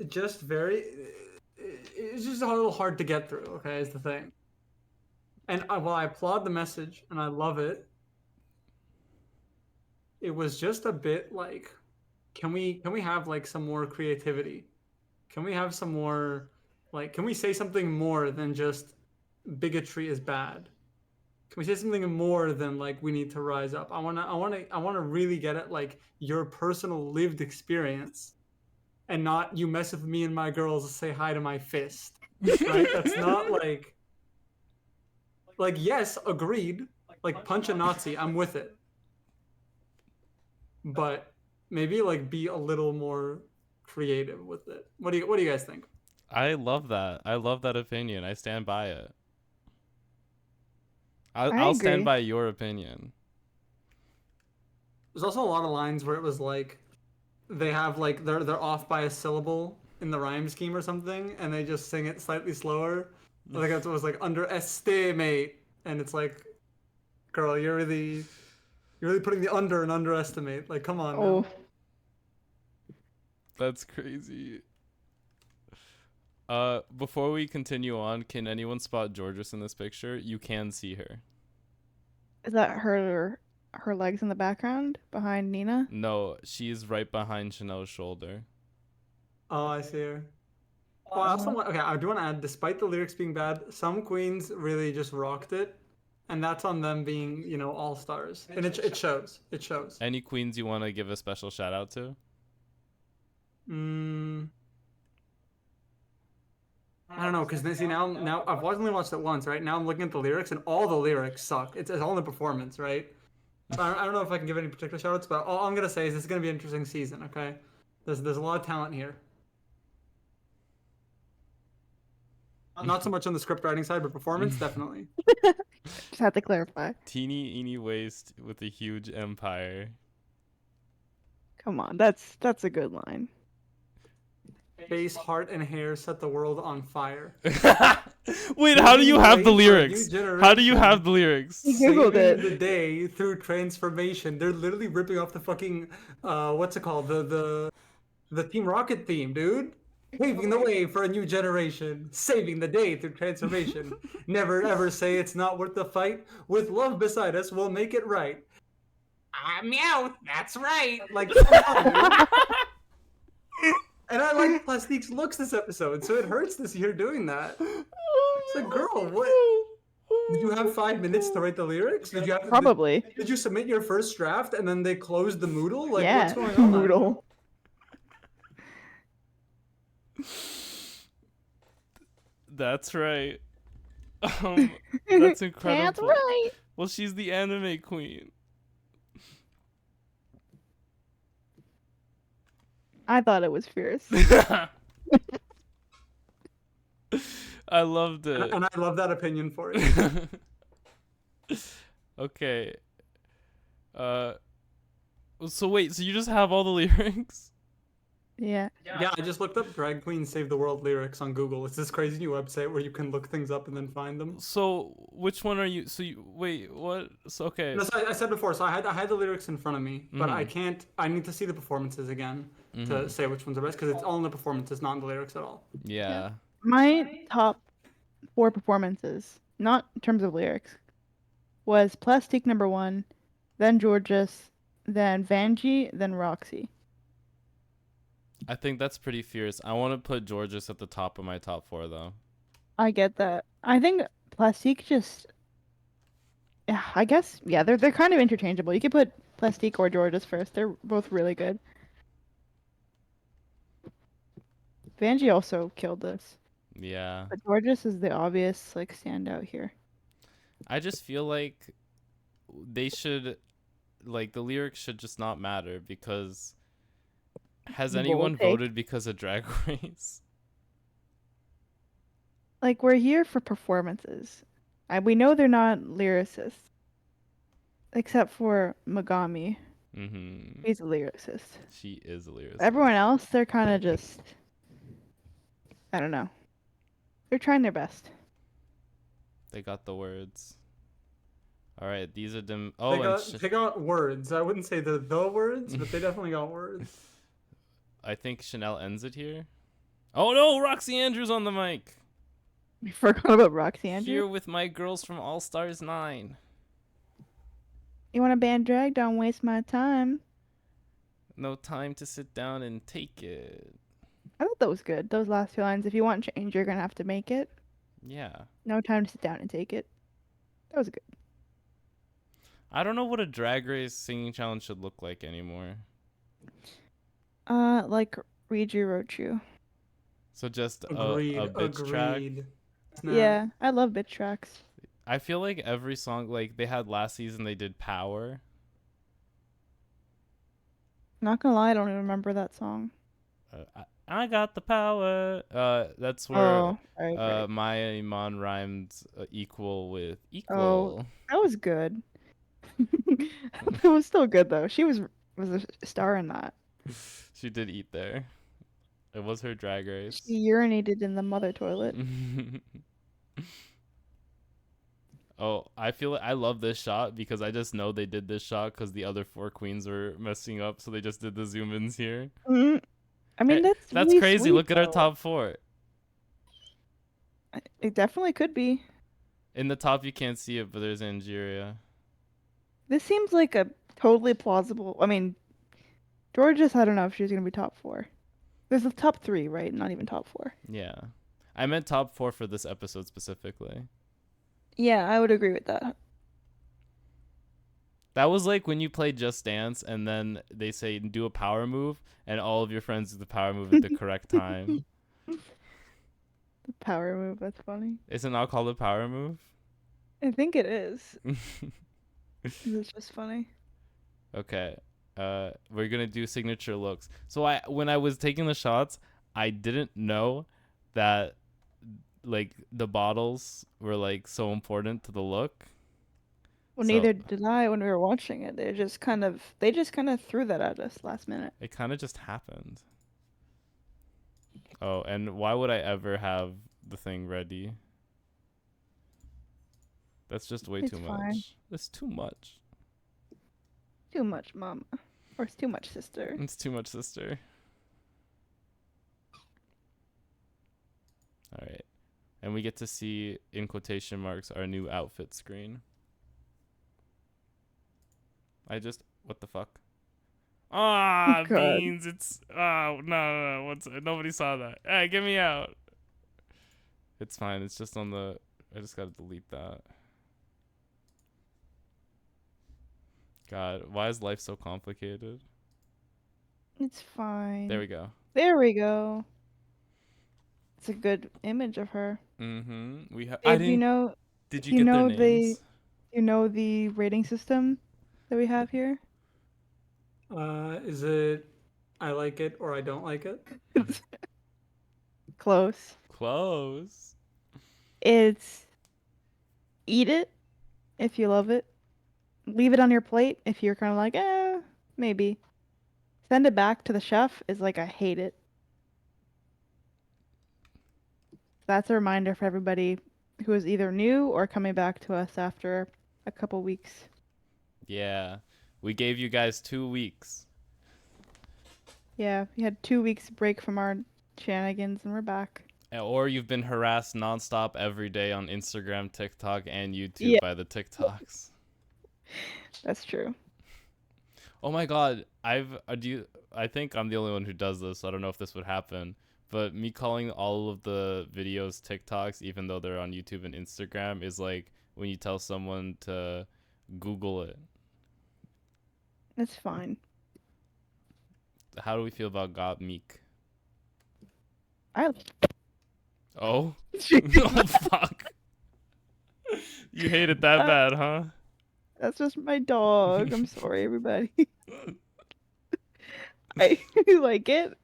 just it's just a little hard to get through. Okay, is the thing. And while I applaud the message and I love it, it was just a bit like can we have like some more creativity? Can we have some more, like, can we say something more than just bigotry is bad? Can we say something more than like we need to rise up? I wanna really get at like your personal lived experience, and not you mess with me and my girls, say hi to my fist, right? That's not like yes, agreed. Like punch a Nazi, I'm with it, but maybe like be a little more creative with it. What do you guys think? I love that. I love that opinion. I stand by it. I'll stand agree. by your opinion. There's also a lot of lines where it was like they have like they're off by a syllable in the rhyme scheme or something, and they just sing it slightly slower. I think it was like underestimate, and it's like, girl, you're really putting the under and underestimate. Like, come on Oh, now. That's crazy. Before we continue on, can anyone spot Georges in this picture? You can see her. is that her legs in the background behind Nina? No, she's right behind Chanel's shoulder. Oh, I see her. Well, I also okay. I do want to add, despite the lyrics being bad, some queens really just rocked it, and that's on them being, all stars, and it shows. It shows. Any queens you want to give a special shout out to? I don't know, because see now I've only watched it once, right? Now I'm looking at the lyrics, and all the lyrics suck. It's all in the performance, right? So I don't know if I can give any particular shout outs, but all I'm gonna say is this is gonna be an interesting season. Okay, there's a lot of talent here. Not so much on the script writing side, but performance definitely. Just had to clarify. Teeny eeny waist with a huge empire. Come on, that's a good line. Face, heart, and hair set the world on fire. Wait, how do you have the lyrics? How do you have the lyrics? You googled Saving it. the day through transformation. They're literally ripping off the fucking what's it called? The Team Rocket theme, dude. Paving the way for a new generation, saving the day through transformation. Never ever say it's not worth the fight. With love beside us, we'll make it right. Meow, that's right. Like, come on, dude. And I like Plastique's looks this episode, so it hurts to see her doing that. It's like, girl, what? Did you have 5 minutes to write the lyrics? Did you have Probably. Did you submit your first draft and then they closed the Moodle? Like, Yeah, what's going on? Moodle. That's right. That's incredible. That's right. Well, she's the anime queen. I thought it was fierce. I loved it. And I love that opinion for it. Okay. So wait, so you just have all the lyrics? Yeah. Yeah, I just looked up Drag Queen Save the World lyrics on Google. It's this crazy new website where you can look things up and then find them. So which one are you? Wait, what? So okay. No, so I said before, so I had the lyrics in front of me, but I can't. I need to see the performances again to say which ones are best, because it's all in the performances, not in the lyrics at all. Yeah. My top 4 performances, not in terms of lyrics, was Plastique #1, then Georges, then Vanjie, then Roxy. I think that's pretty fierce. I want to put Georges at the top of my top 4 though. I get that. I think Plastique just, yeah, I guess, yeah, they're kind of interchangeable. You could put Plastique or Georges first. They're both really good. Vanjie also killed this. Yeah. But Georges is the obvious like standout here. I just feel like they should, like, the lyrics should just not matter, because has anyone voted because of Drag Race? Like, we're here for performances. We know they're not lyricists. Except for Megami. Mm-hmm. He's a lyricist. She is a lyricist. Everyone else, they're kind of just, I don't know. They're trying their best. They got the words. All right, these are them. Oh, They got words. I wouldn't say the words, but they definitely got words. I think Chanel ends it here. Oh no, Roxy Andrews on the mic. We forgot about Roxy Andrews. Here with my girls from All Stars 9. You want a band drag? Don't waste my time. No time to sit down and take it. I thought that was good. Those last two lines. If you want change, you're gonna have to make it. Yeah. No time to sit down and take it. That was good. I don't know what a drag race singing challenge should look like anymore. Like Read You Wrote You. So just Agreed. a bitch track. Agreed. Snap. Yeah, I love bitch tracks. I feel like every song, like they had last season, they did Power. Not gonna lie, I don't even remember that song. I got the power. That's where Oh, right. Maya Iman rhymed equal with Oh, equal. that was good. It was still good though. She was a star in that. She did eat there. It was her drag race. She urinated in the mother toilet. Oh, I love this shot because I just know they did this shot because the other 4 queens were messing up, so they just did the zoom ins here. I mean, that's really crazy. sweet, Look at our though. top 4. It definitely could be. In the top, you can't see it, but there's Angeria. This seems like a totally plausible. I mean, Jorgeous, I don't know if she's gonna be top 4. There's the top 3, right? Not even top 4. Yeah, I meant top 4 for this episode specifically. Yeah, I would agree with that. That was like when you play Just Dance and then they say do a power move and all of your friends do the power move at the correct time. The power move, that's funny. Is it not called a power move? I think it is. It's just funny. Okay. We're gonna do signature looks. So when I was taking the shots, I didn't know that like the bottles were like so important to the look. Well, So- neither did I when we were watching it. They just kind of threw that at us last minute. It kind of just happened. Oh, and why would I ever have the thing ready? That's just way It's too fine. much. That's too much. Too much, mama. Or it's too much, sister. It's too much, sister. All right. And we get to see, in quotation marks, our new outfit screen. What the fuck? Ah, Oh, God. beans. No. Nobody saw that. Hey, get me out. It's fine. It's just on the, I just gotta delete that. God, why is life so complicated? It's fine. There we go. There we go. It's a good image of her. Mm-hmm. Did you know? Did you you get their know names? You know the rating system that we have here? Is it I like it or I don't like it? Close. Close. It's eat it if you love it. Leave it on your plate if you're kind of like, maybe. Send it back to the chef is like, I hate it. That's a reminder for everybody who is either new or coming back to us after a couple weeks. Yeah. We gave you guys 2 weeks. Yeah, we had 2 weeks break from our shenanigans and we're back. Or you've been harassed nonstop every day on Instagram, TikTok, and YouTube by the TikToks. That's true. Oh my God, I think I'm the only one who does this. So I don't know if this would happen, but me calling all of the videos TikToks, even though they're on YouTube and Instagram, is like when you tell someone to Google it. It's fine. How do we feel about Got Meek? I Oh, oh fuck! You hate it that bad, huh? That's just my dog. I'm sorry, everybody. I like it.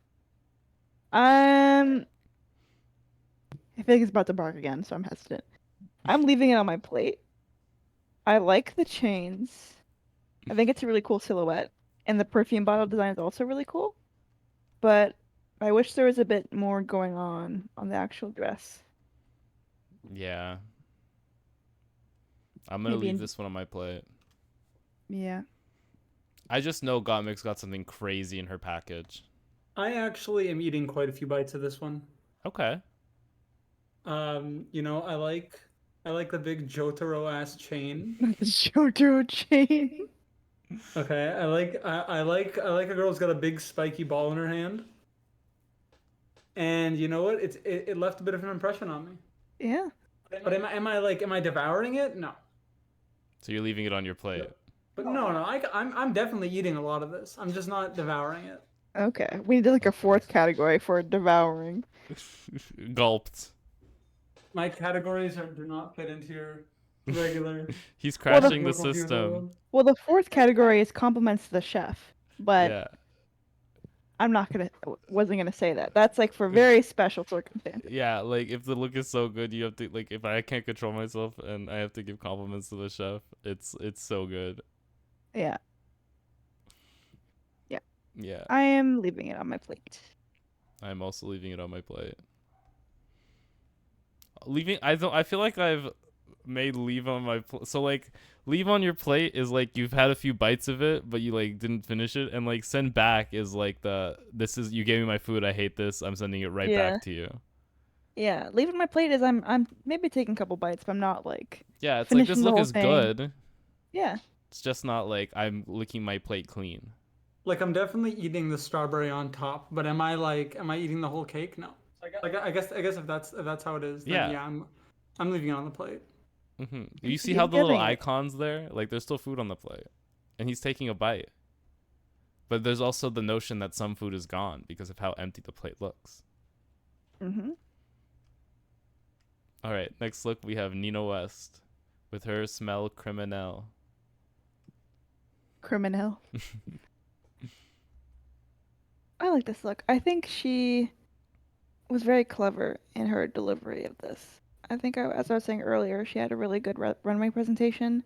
I feel like it's about to bark again, so I'm hesitant. I'm leaving it on my plate. I like the chains. I think it's a really cool silhouette. And the perfume bottle design is also really cool. But I wish there was a bit more going on the actual dress. Yeah. I'm gonna leave this one on my plate. Yeah. I just know Gottmix got something crazy in her package. I actually am eating quite a few bites of this one. Okay. You know, I like the big Jotaro ass chain. The Jotaro chain. Okay, I like a girl who's got a big spiky ball in her hand. And you know what? It left a bit of an impression on me. Yeah. But am I devouring it? No. So you're leaving it on your plate. But no, I'm definitely eating a lot of this. I'm just not devouring it. Okay. We need like a fourth category for devouring. Gulped. My categories do not fit into your regular. He's Well, the- crashing the system. Well, the fourth category is compliments to the chef, but Yeah. wasn't gonna say that. That's like for very special circumstances. Yeah, like if the look is so good, you have to like if I can't control myself and I have to give compliments to the chef, it's so good. Yeah. Yeah. I am leaving it on my plate. I'm also leaving it on my plate. I feel like I've made leave on my so like leave on your plate is like you've had a few bites of it but you like didn't finish it, and like send back is like this is you gave me my food, I hate this, I'm sending it right Yeah. back to you. Yeah, leaving my plate is I'm maybe taking a couple bites, but I'm not like Yeah, it's like this finishing the look whole is thing. good. Yeah. It's just not like I'm licking my plate clean. Like I'm definitely eating the strawberry on top, but am I eating the whole cake? No. Like I guess if that's how it is, then Yeah. yeah, I'm leaving it on the plate. You see He's how the little getting it. icons there, like there's still food on the plate and he's taking a bite, but there's also the notion that some food is gone because of how empty the plate looks. All right, next look we have Nina West with her smell criminal. Criminal. I like this look. I think she was very clever in her delivery of this. I think, as I was saying earlier, she had a really good runway presentation.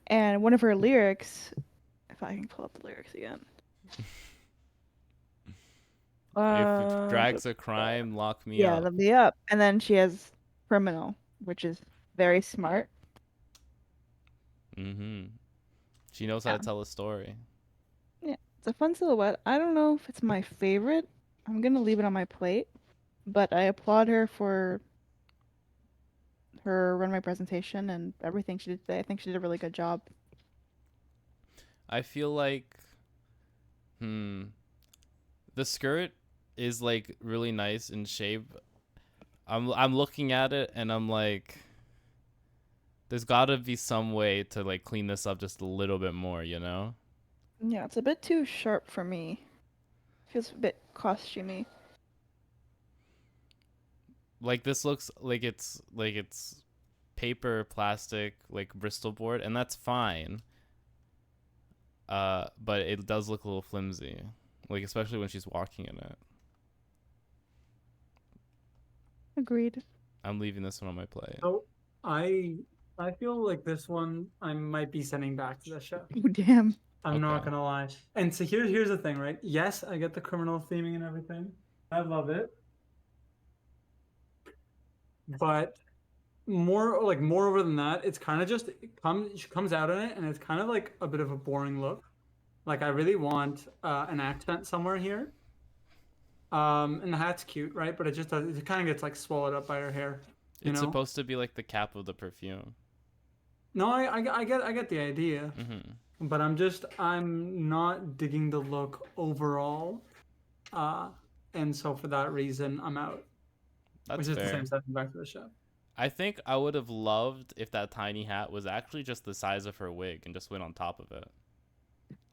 And one of her lyrics, if I can pull up the lyrics again. If drag's a crime, lock me Yeah, up. let me up. And then she has criminal, which is very smart. She knows how to tell a story. Yeah, it's a fun silhouette. I don't know if it's my favorite. I'm gonna leave it on my plate, but I applaud her for her runway presentation and everything she did today. I think she did a really good job. I feel like the skirt is like really nice in shape. I'm looking at it and I'm like, there's gotta be some way to like clean this up just a little bit more, you know? Yeah, it's a bit too sharp for me. Feels a bit costumey. Like this looks like it's paper, plastic, like Bristol board, and that's fine. But it does look a little flimsy, like especially when she's walking in it. Agreed. I'm leaving this one on my plate. So I feel like this one I might be sending back to the chef. Oh, damn. I'm not gonna lie. And so here's the thing, right? Yes, I get the criminal theming and everything. I love it. But moreover than that, it's kind of just she comes out in it and it's kind of like a bit of a boring look. Like I really want an accent somewhere here. And the hat's cute, right? But it just does, it kind of gets like swallowed up by her hair. It's supposed to be like the cap of the perfume. No, I get the idea. But I'm not digging the look overall. And so for that reason, I'm out. That's which is fair. the same stuff back to the chef. I think I would have loved if that tiny hat was actually just the size of her wig and just went on top of it.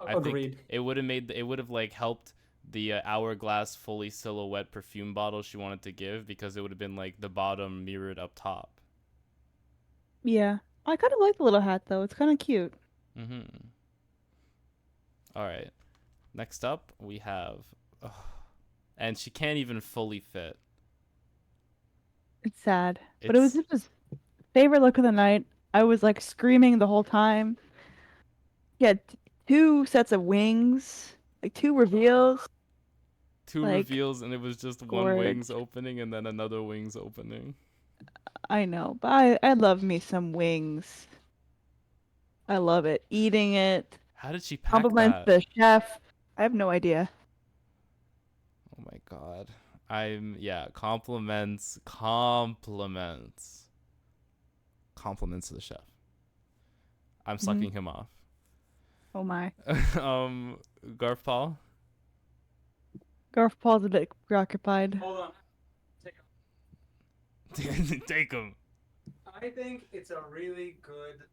Agreed. I think it would have like helped the hourglass fully silhouette perfume bottle she wanted to give, because it would have been like the bottom mirrored up top. Yeah. I kind of like the little hat, though. It's kind of cute. All right. Next up, we have... and she can't even fully fit. It's sad. But it was just his favorite look of the night. I was like screaming the whole time. He had 2 sets of wings, like 2 reveals. Two reveals, and it was just one wings opening and then another wings opening. I know, but I love me some wings. I love it. Eating it. How did she pack Compliments that? the chef. I have no idea. Oh my god. Compliments to the chef. I'm sucking him off. Oh my. Garf-Paul. Garf-Paul's a bit preoccupied. Hold on. Take him. I think it's a really good.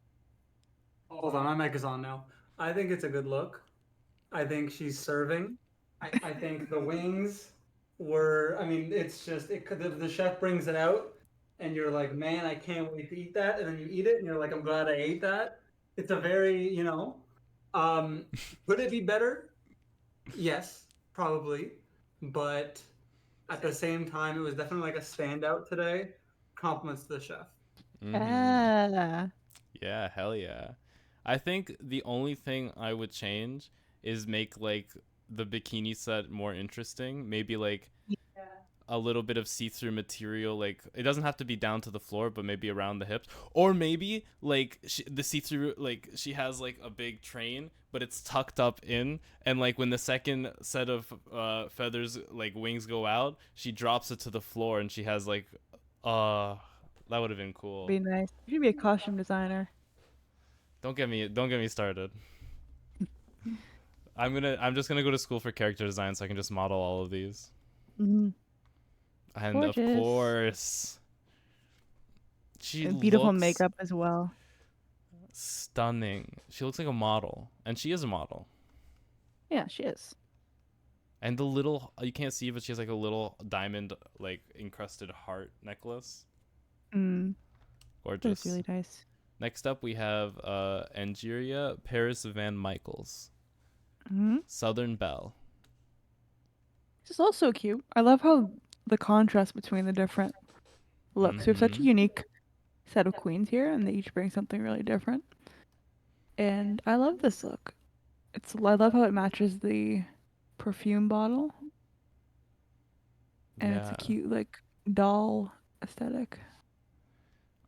Hold on, my mic is on now. I think it's a good look. I think she's serving. I think the wings were. I mean, it's just the chef brings it out, and you're like, man, I can't wait to eat that. And then you eat it, and you're like, I'm glad I ate that. It's a very, um, could it be better? Yes, probably, but at the same time, it was definitely like a standout today. Compliments to the chef. Ah. Yeah, hell yeah. I think the only thing I would change is make like the bikini set more interesting. Maybe like a little bit of see-through material, like it doesn't have to be down to the floor, but maybe around the hips, or maybe like the see-through, like she has like a big train but it's tucked up in, and like when the second set of feathers, like wings, go out, she drops it to the floor and she has like that would have been cool. Be nice. You should be a costume designer. Don't get me started. I'm just gonna go to school for character design so I can just model all of these. Mm-hmm. And Gorgeous. of course, she And beautiful looks makeup as well. stunning. She looks like a model, and she is a model. Yeah, she is. And the little, you can't see, but she has like a little diamond, like encrusted heart necklace. Gorgeous. That's really nice. Next up, we have Angeria Paris Van Michaels, Southern Belle. This is also cute. I love how the contrast between the different looks. We have such a unique set of queens here, and they each bring something really different. And I love this look. I love how it matches the perfume bottle. And it's a cute, like, doll aesthetic.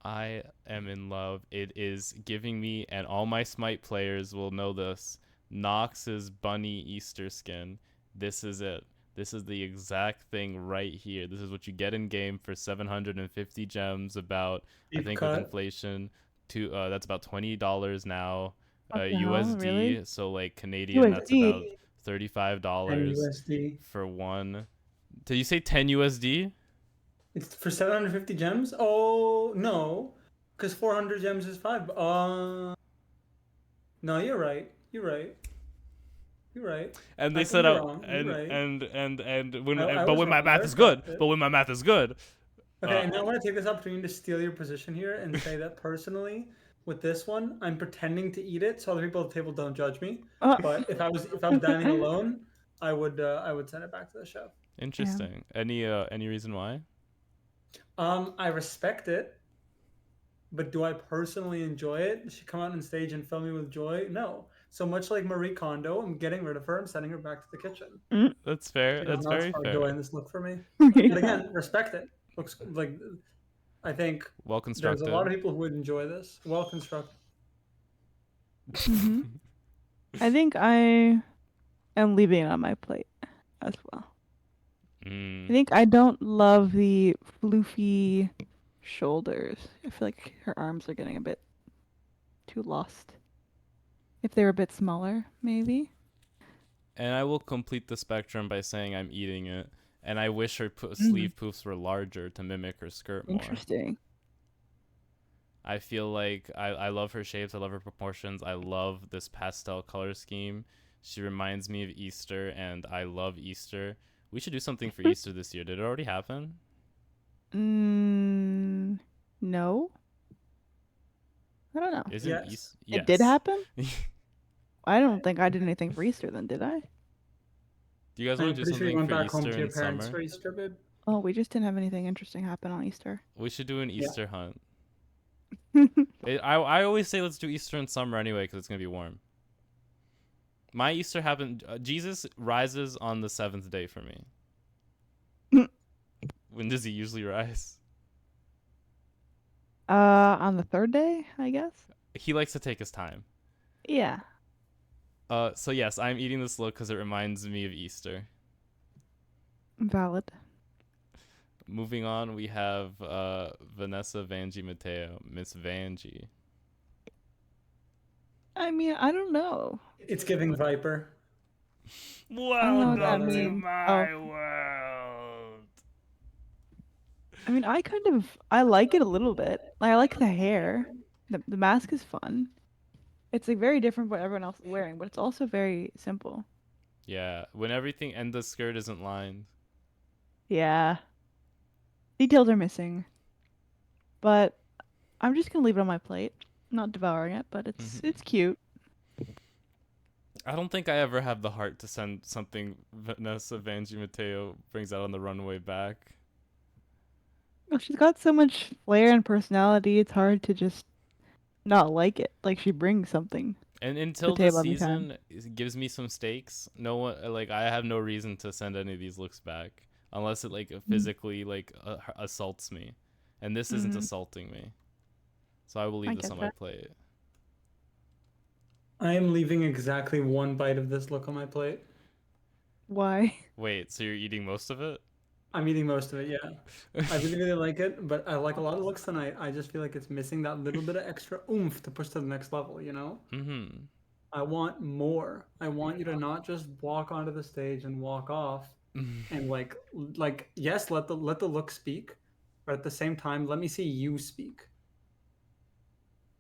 I am in love. It is giving me, and all my Smite players will know this, Nox's bunny Easter skin. This is it. This is the exact thing right here. This is what you get in game for 750 gems. About, I think with inflation, that's about $20 now. USD, really? so like Canadian, that's about $35 And USD. for one. Did you say 10 USD? It's for 750 gems? Oh, no. Because 400 gems is 5. No, you're right. You're right. You're right. And they said out, and when my math is good. But when my math is good. Okay, and I want to take this opportunity to steal your position here and say that personally, with this one, I'm pretending to eat it so other people at the table don't judge me. But if I was dining alone, I would send it back to the chef. Interesting. Yeah. Any reason why? I respect it, but do I personally enjoy it? Does she come out on stage and fill me with joy? No. So much like Marie Kondo, I'm getting rid of her. I'm sending her back to the kitchen. That's fair. That's very fair. Joy in this look for me. But again, respect it. Looks like, I think well constructed. There's a lot of people who would enjoy this. Well constructed. I think I am leaving it on my plate as well. I think I don't love the floofy shoulders. I feel like her arms are getting a bit too lost. If they were a bit smaller, maybe. And I will complete the spectrum by saying I'm eating it. And I wish her sleeve poofs were larger to mimic her skirt more. Interesting. I feel like I love her shapes. I love her proportions. I love this pastel color scheme. She reminds me of Easter, and I love Easter. We should do something for Easter this year. Did it already happen? No. I don't know. Isn't yes. Yes. It did happen? I don't think I did anything for Easter then, did I? Do you guys want to do something for Easter in summer? For Easter, babe? Oh, we just didn't have anything interesting happen on Easter. We should do an Easter hunt. I always say let's do Easter in summer anyway because it's going to be warm. My Easter happened... Jesus rises on the 7th day for me. When does he usually rise? On the 3rd day, I guess. He likes to take his time. Yeah. So yes, I'm eating this look because it reminds me of Easter. Valid. Moving on, we have Vanessa Vanjie Mateo, Miss Vanjie. I mean, I don't know. It's giving Viper. I don't know what that Welcome to means. my world. I mean, I like it a little bit. I like the hair. The mask is fun. It's like very different from what everyone else is wearing, but it's also very simple. Yeah, when everything and the skirt isn't lined. Yeah. Details are missing. But I'm just gonna leave it on my plate. I'm not devouring it, but it's cute. I don't think I ever have the heart to send something Vanessa Vanjie Mateo brings out on the runway back. Well, she's got so much flair and personality, it's hard to just not like it. Like she brings something And to the until the table every time. season gives me some stakes, no one like I have no reason to send any of these looks back unless it like physically like assaults me, and this isn't assaulting me, so I will I leave this get on my that. plate. I am leaving exactly one bite of this look on my plate. Why? Wait, so you're eating most of it? I'm eating most of it, yeah. I really, really like it, but I like a lot of looks tonight. I just feel like it's missing that little bit of extra oomph to push to the next level, you know? Mm-hmm. I want more. I want you to not just walk onto the stage and walk off and like yes, let the look speak, but at the same time, let me see you speak.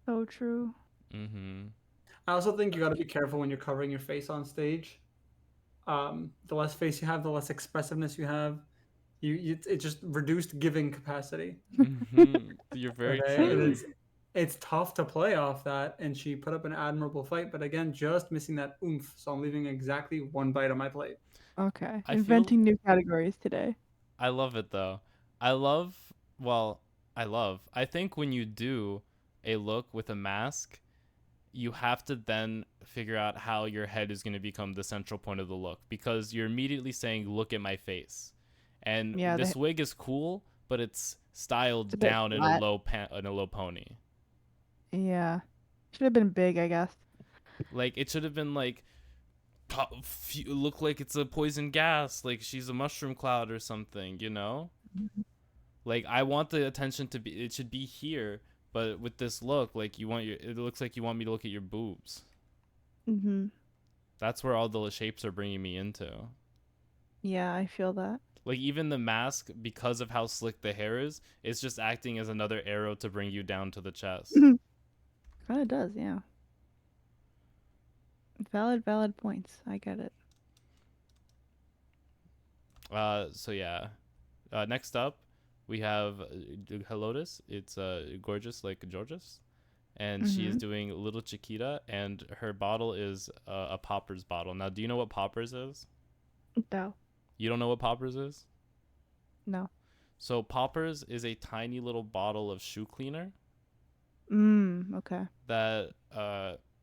So true. Mm-hmm. I also think you got to be careful when you're covering your face on stage. The less face you have, the less expressiveness you have. It's just reduced giving capacity. Mm-hmm. You're very Okay, and true. it's tough to play off that, and she put up an admirable fight, but again, just missing that oomph. So I'm leaving exactly one bite on my plate. Okay. I feel Inventing new categories today. I love it though. Well, I think when you do a look with a mask, you have to then figure out how your head is going to become the central point of the look because you're immediately saying, look at my face. And Yeah, this wig is cool, but it's it's styled a bit down in a flat. low pony. Yeah. Should have been big, I guess. Like it should have been like look like it's a poison gas, like she's a mushroom cloud or something, you know? Like I want the attention to be it should be here, but with this look, like it looks like you want me to look at your boobs. Mm-hmm. That's where all the shapes are bringing me into. Yeah, I feel that. Like even the mask, because of how slick the hair is, it's just acting as another arrow to bring you down to the chest. Kind of does, yeah. Valid points. I get it. So yeah. Next up, we have Helotus. It's gorgeous like Georges, and she is doing Little Chiquita, and her bottle is a Poppers bottle. Now, do you know what Poppers is? No. You don't know what Poppers is? No. So Poppers is a tiny little bottle of shoe cleaner Okay. that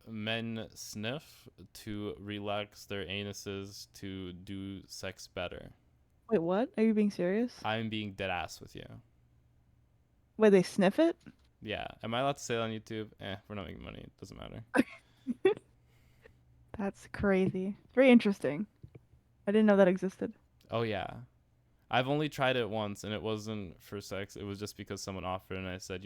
men sniff to relax their anuses to do sex better. Wait, what? Are you being serious? I'm being dead ass with you. Wait, they sniff it? Yeah. Am I allowed to say that on YouTube? We're not making money. It doesn't matter. That's crazy. Very interesting. I didn't know that existed. Oh yeah. I've only tried it once and it wasn't for sex. It was just because someone offered and I said,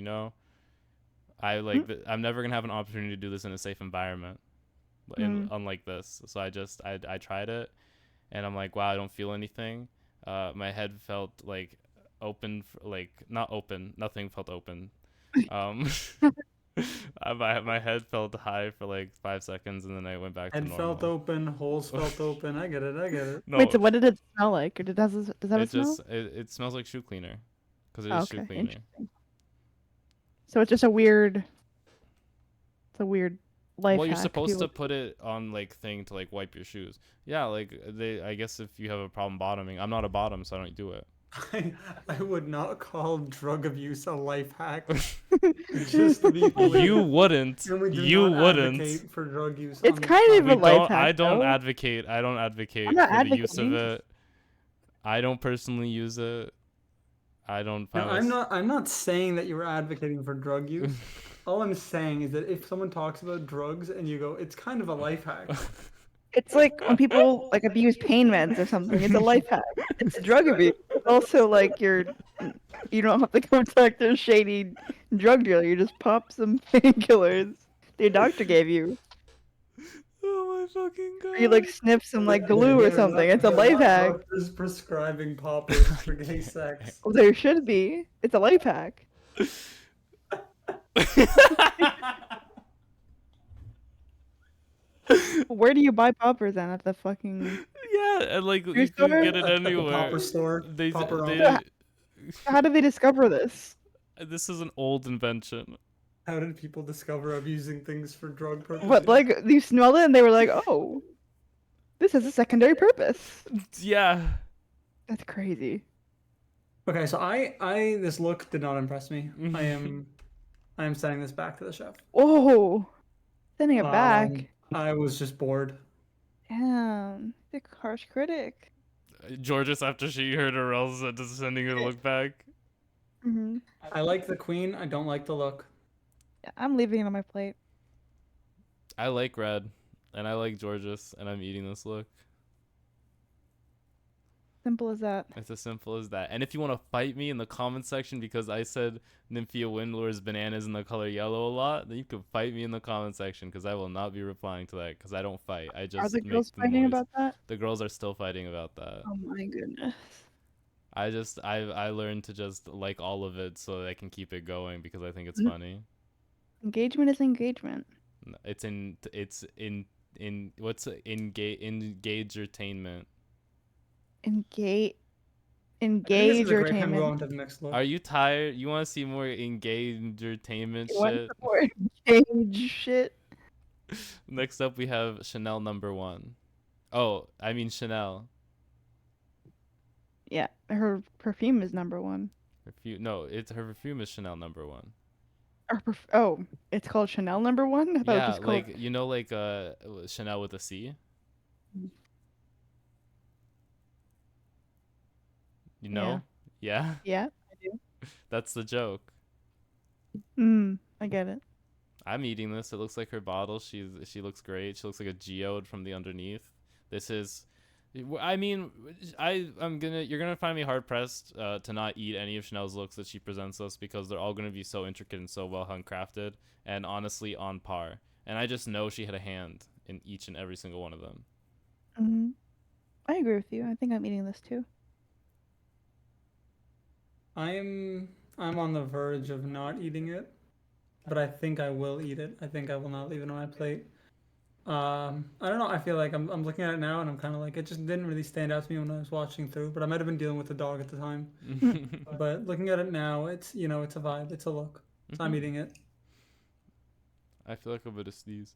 I'm never going to have an opportunity to do this in a safe environment. Unlike this. So I tried it and I'm like, wow, I don't feel anything. My head felt like open, not open. Nothing felt open. My head felt high for like 5 seconds and then I went back to Head normal. felt open, holes felt open. I get it. No, Wait, so what did it smell like? Or does it have a smell? It smells like shoe cleaner because it Oh, is shoe okay, cleaner. interesting. So it's just a weird. It's a weird life Well, you're hack. supposed to put it on like thing to like wipe your shoes. Yeah, like I guess if you have a problem bottoming, I'm not a bottom, so I don't do it. I would not call drug abuse a life hack. Just to be clear. You wouldn't. And we do You not wouldn't. advocate for drug use. It's on this kind of a podcast. life hack. I don't though. advocate. I don't advocate I'm not for the use of advocating. it. I don't personally use it. I don't No, find I'm not saying that you were advocating for drug use. All I'm saying is that if someone talks about drugs and you go, it's kind of a life hack. It's like when people like abuse pain meds or something. It's a life hack. It's drug abuse. It's also like you don't have to contact a shady drug dealer. You just pop some painkillers your doctor gave you. my fucking god. You like snip some like glue or something. It's a life hack. Doctors prescribing poppers for gay sex. Well, there should be. It's a life hack. Where do you buy poppers then? At the fucking Yeah, and like you Your can store? get it At the anywhere. popper store. They, Popper they, So how did they discover this? this is an old invention. How did people discover I'm using things for drug purposes? What, like you smelled it and they were like, oh, this has a secondary purpose. Yeah. That's crazy. Okay, so I this look did not impress me. I am sending this back to the chef. Whoa, sending it back. I was just bored. Damn, the harsh critic. Jorgeous, after she heard Orel sending her look back. Mm-hmm. I like the queen. I don't like the look. I'm leaving it on my plate. I like red, and I like Jorgeous, and I'm eating this look. Simple as that. It's as simple as that. And if you want to fight me in the comment section because I said Nymphia wind lures bananas in the color yellow a lot, then you can fight me in the comment section because I will not be replying to that because I don't fight. I just Are the make girls the fighting noise. about that? The girls are still fighting about that. Oh my goodness. I learned to just like all of it so that I can keep it going because I think it's Mhm. funny. Engagement is engagement. It's in what's engagetainment. Engage This is a great time to go entertainment. on to the next look. Are you tired? You want to see more entertainment shit? More engage shit. Next up, we have Chanel #1. Oh, I mean Chanel. Yeah, her perfume is #1. No, it's her perfume is Chanel #1. Oh, it's called Chanel #1. I thought it Yeah, was just called. like Chanel with a C. You know? Yeah. Yeah, I do. That's the joke. I get it. I'm eating this. It looks like her bottle. She looks great. She looks like a geode from the underneath. This is, I mean, you're gonna find me hard pressed to not eat any of Chanel's looks that she presents us because they're all gonna be so intricate and so well handcrafted and honestly on par. And I just know she had a hand in each and every single one of them. I agree with you. I think I'm eating this too. I'm on the verge of not eating it, but I think I will eat it. I think I will not leave it on my plate. I don't know. I feel like I'm looking at it now and I'm kind of like it just didn't really stand out to me when I was watching through. But I might have been dealing with the dog at the time. But looking at it now, it's it's a vibe. It's a look. So I'm eating it. I feel like I'm gonna sneeze.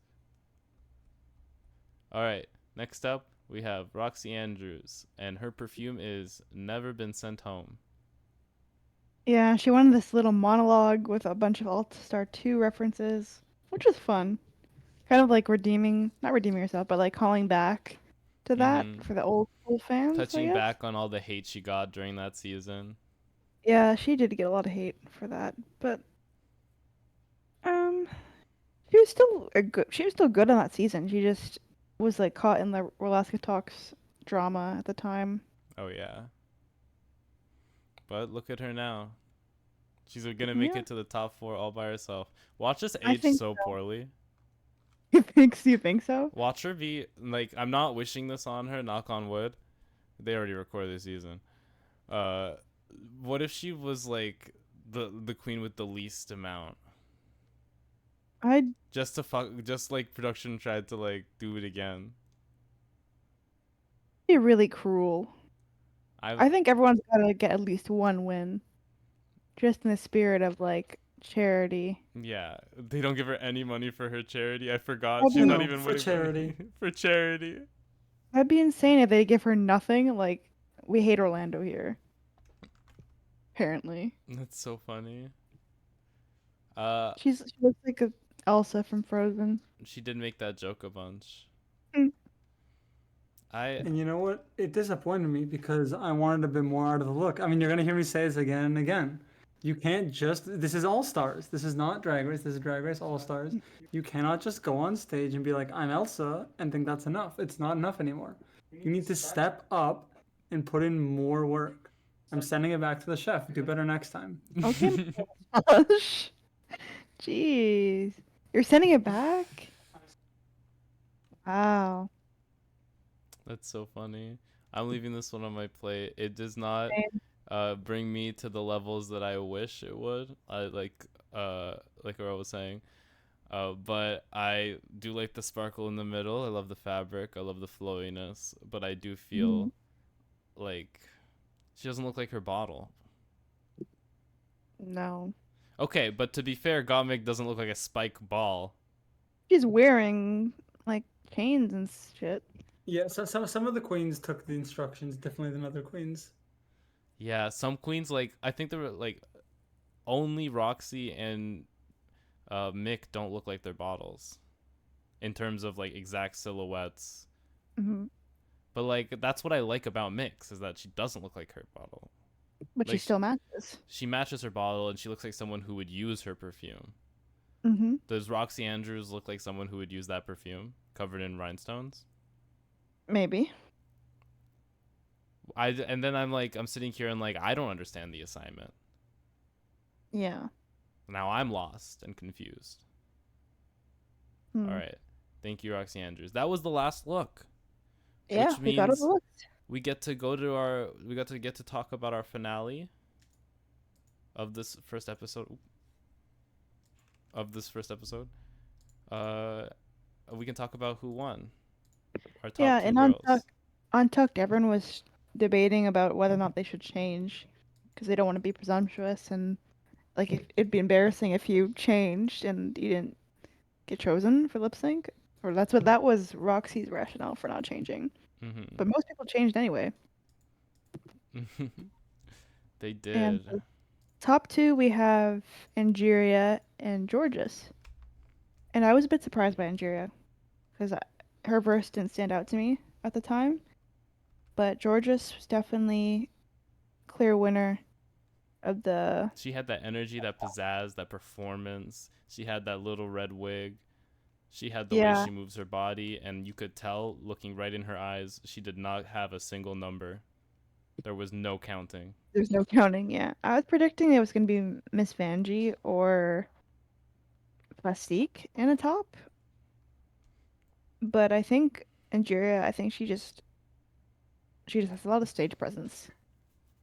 All right. Next up, we have Roxy Andrews, and her perfume is Never Been Sent Home. Yeah, she went on this little monologue with a bunch of All-Star 2 references, which was fun. Kind of like not redeeming herself, but like calling back to that for the old school fans. Touching back on all the hate she got during that season. Yeah, she did get a lot of hate for that, but she was still good on that season. She just was like caught in the Alaska Talks drama at the time. Oh yeah. But look at her now. She's gonna make it to the top 4 all by herself. Watch us age so poorly. You think so? Watch her be like, I'm not wishing this on her, knock on wood. They already recorded this season. What if she was like the queen with the least amount? Just like production tried to like do it again. Be really cruel. I think everyone's gotta get at least one win. Just in the spirit of like charity. Yeah, they don't give her any money for her charity. I forgot She's not even for winning charity. For charity. That'd be insane if they give her nothing. Like, we hate Orlando here. Apparently. That's so funny. She looks like a Elsa from Frozen. She did make that joke a bunch. And you know what? It disappointed me because I wanted a bit more out of the look. I mean, you're gonna hear me say this again and again. You can't this is All Stars. This is not Drag Race. This is Drag Race All Stars. You cannot just go on stage and be like, I'm Elsa, and think that's enough. It's not enough anymore. You need to step up and put in more work. I'm sending it back to the chef. Do better next time. Okay. Jeez. You're sending it back? Wow. That's so funny. I'm leaving this one on my plate. It does not Same. bring me to the levels that I wish it would. I like what I was saying. But I do like the sparkle in the middle. I love the fabric. I love the flowiness. But I do feel Mhm. like she doesn't look like her bottle. No. Okay, but to be fair, Gottmik doesn't look like a spike ball. She's wearing like chains and shit. Yeah, so some of the queens took the instructions differently than other queens. Yeah, some queens like I think there were like only Roxy and Mick don't look like their bottles in terms of like exact silhouettes. Hmm. But like that's what I like about Mix is that she doesn't look like her bottle. But she Like still matches. she matches her bottle and she looks like someone who would use her perfume. Hmm. Does Roxy Andrews look like someone who would use that perfume covered in rhinestones? Maybe. And then I'm sitting here and like I don't understand the assignment. Yeah. Now I'm lost and confused. All Hmm. right. Thank you, Roxy Andrews. That was the last look, Yeah, which we got it means looked. we get to go to our we got to get to talk about our finale of this first episode Uh we can talk about who won. Our top Yeah, two and girls. Untucked, everyone was debating about whether or not they should change because they don't want to be presumptuous and like it'd be embarrassing if you changed and you didn't get chosen for lip sync. Or that was Roxy's rationale for not changing. But Mhm. most people changed anyway. They And did. the top two we have Angeria and Jorgeous. And I was a bit surprised by Angeria because her verse didn't stand out to me at the time. But Jorgeous was definitely clear winner of the. She had that energy, that pizzazz, that performance. She had that little red wig. She had the way Yeah, she moves her body, and you could tell, looking right in her eyes, she did not have a single number. There was no counting. there's no counting. Yeah, I was predicting it was gonna be Miss Vanjie or Plastique in a top, but I think Angeria. I think she just has a lot of stage presence.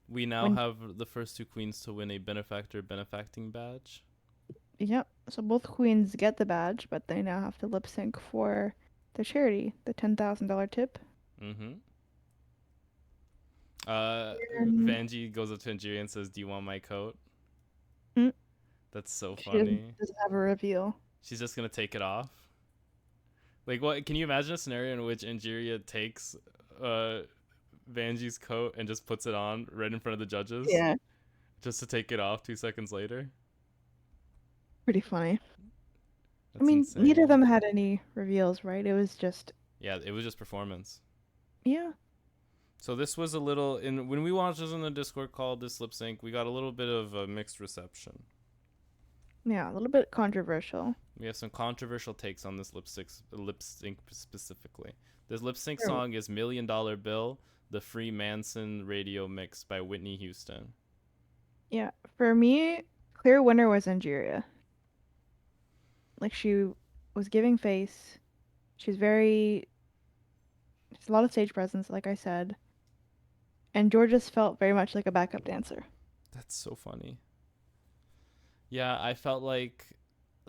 We now When have the first two queens to win a benefactor benefacting badge. Yep, so both queens get the badge, but they now have to lip sync for the charity, the $10,000 tip. Mm-hmm. And Vanjie goes up to Angeria and says, "Do you want my coat?" mm, That's so she doesn't, funny. doesn't have a reveal. She's just gonna take it off. Like, what? Can you imagine a scenario in which Angeria takes uh Vanjie's coat and just puts it on right in front of the judges, Yeah, just to take it off 2 seconds later? pretty funny. I That's mean, neither of insane. them had any reveals, right? It was just, Yeah, it was just performance. yeah, So this was a little in when we watched this in the Discord call, this lip sync, we got a little bit of a mixed reception. yeah, a little bit controversial. We have some controversial takes on this lip sync specifically. This lip sync Sure. song is $1 Million Bill, the Free Manson Radio Mix by Whitney Houston. Yeah, for me, clear winner was Angeria. Like, she was giving face. She's a lot of stage presence, like I said. And Georges felt very much like a backup dancer. That's so funny. Yeah, I felt like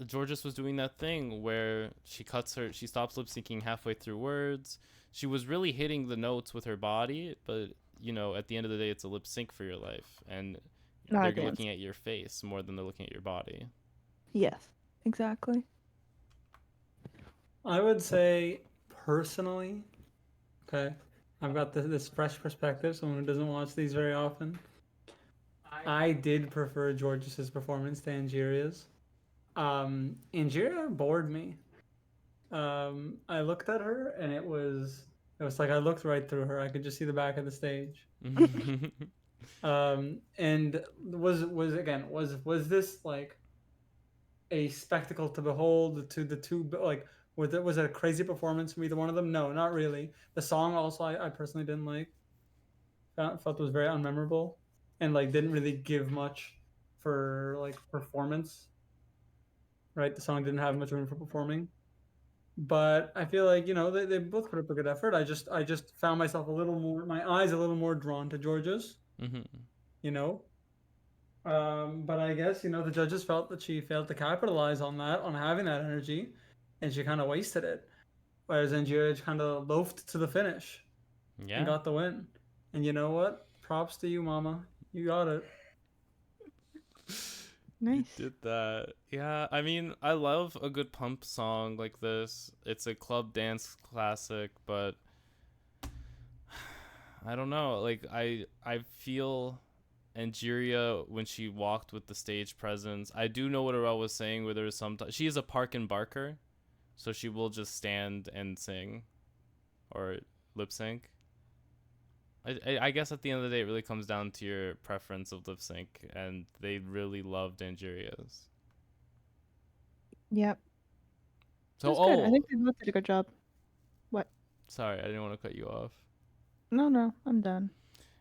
Georges was doing that thing where she stops lip syncing halfway through words. She was really hitting the notes with her body, but at the end of the day, it's a lip sync for your life, and Not a they're dance. looking at your face more than they're looking at your body. Yes, exactly. I would say personally, okay, I've got this fresh perspective, someone who doesn't watch these very often. I did prefer George's performance to Angeria's. Angeria bored me. I looked at her and it was like I looked right through her. I could just see the back of the stage. And was this like a spectacle to behold to the two like was it a crazy performance from either one of them? No, not really. The song also I personally didn't like. Felt it was very unmemorable and like didn't really give much for like performance. Right, the song didn't have much room for performing. but I feel like they both put up a good effort. I just found myself a little more, my eyes a little more drawn to Georgia's. Mm-hmm. You know, but I guess the judges felt that she failed to capitalize on that, on having that energy, and she kind of wasted it. Whereas Angier kind of loafed to the finish and Yeah. got the win. And you know what? Props to you, Mama. You got it. You Nice. did that. Yeah, I mean, I love a good pump song like this. It's a club dance classic, but I don't know. Like I feel Angeria when she walked with the stage presence. I do know what Orel was saying where there's sometimes she is a park and barker, so she will just stand and sing or lip sync. I guess at the end of the day, it really comes down to your preference of lip sync, and they really loved Angeria's. Yep. So, That's good. I oh, think they both did a good job. What? sorry, I didn't want to cut you off. No, no, I'm done.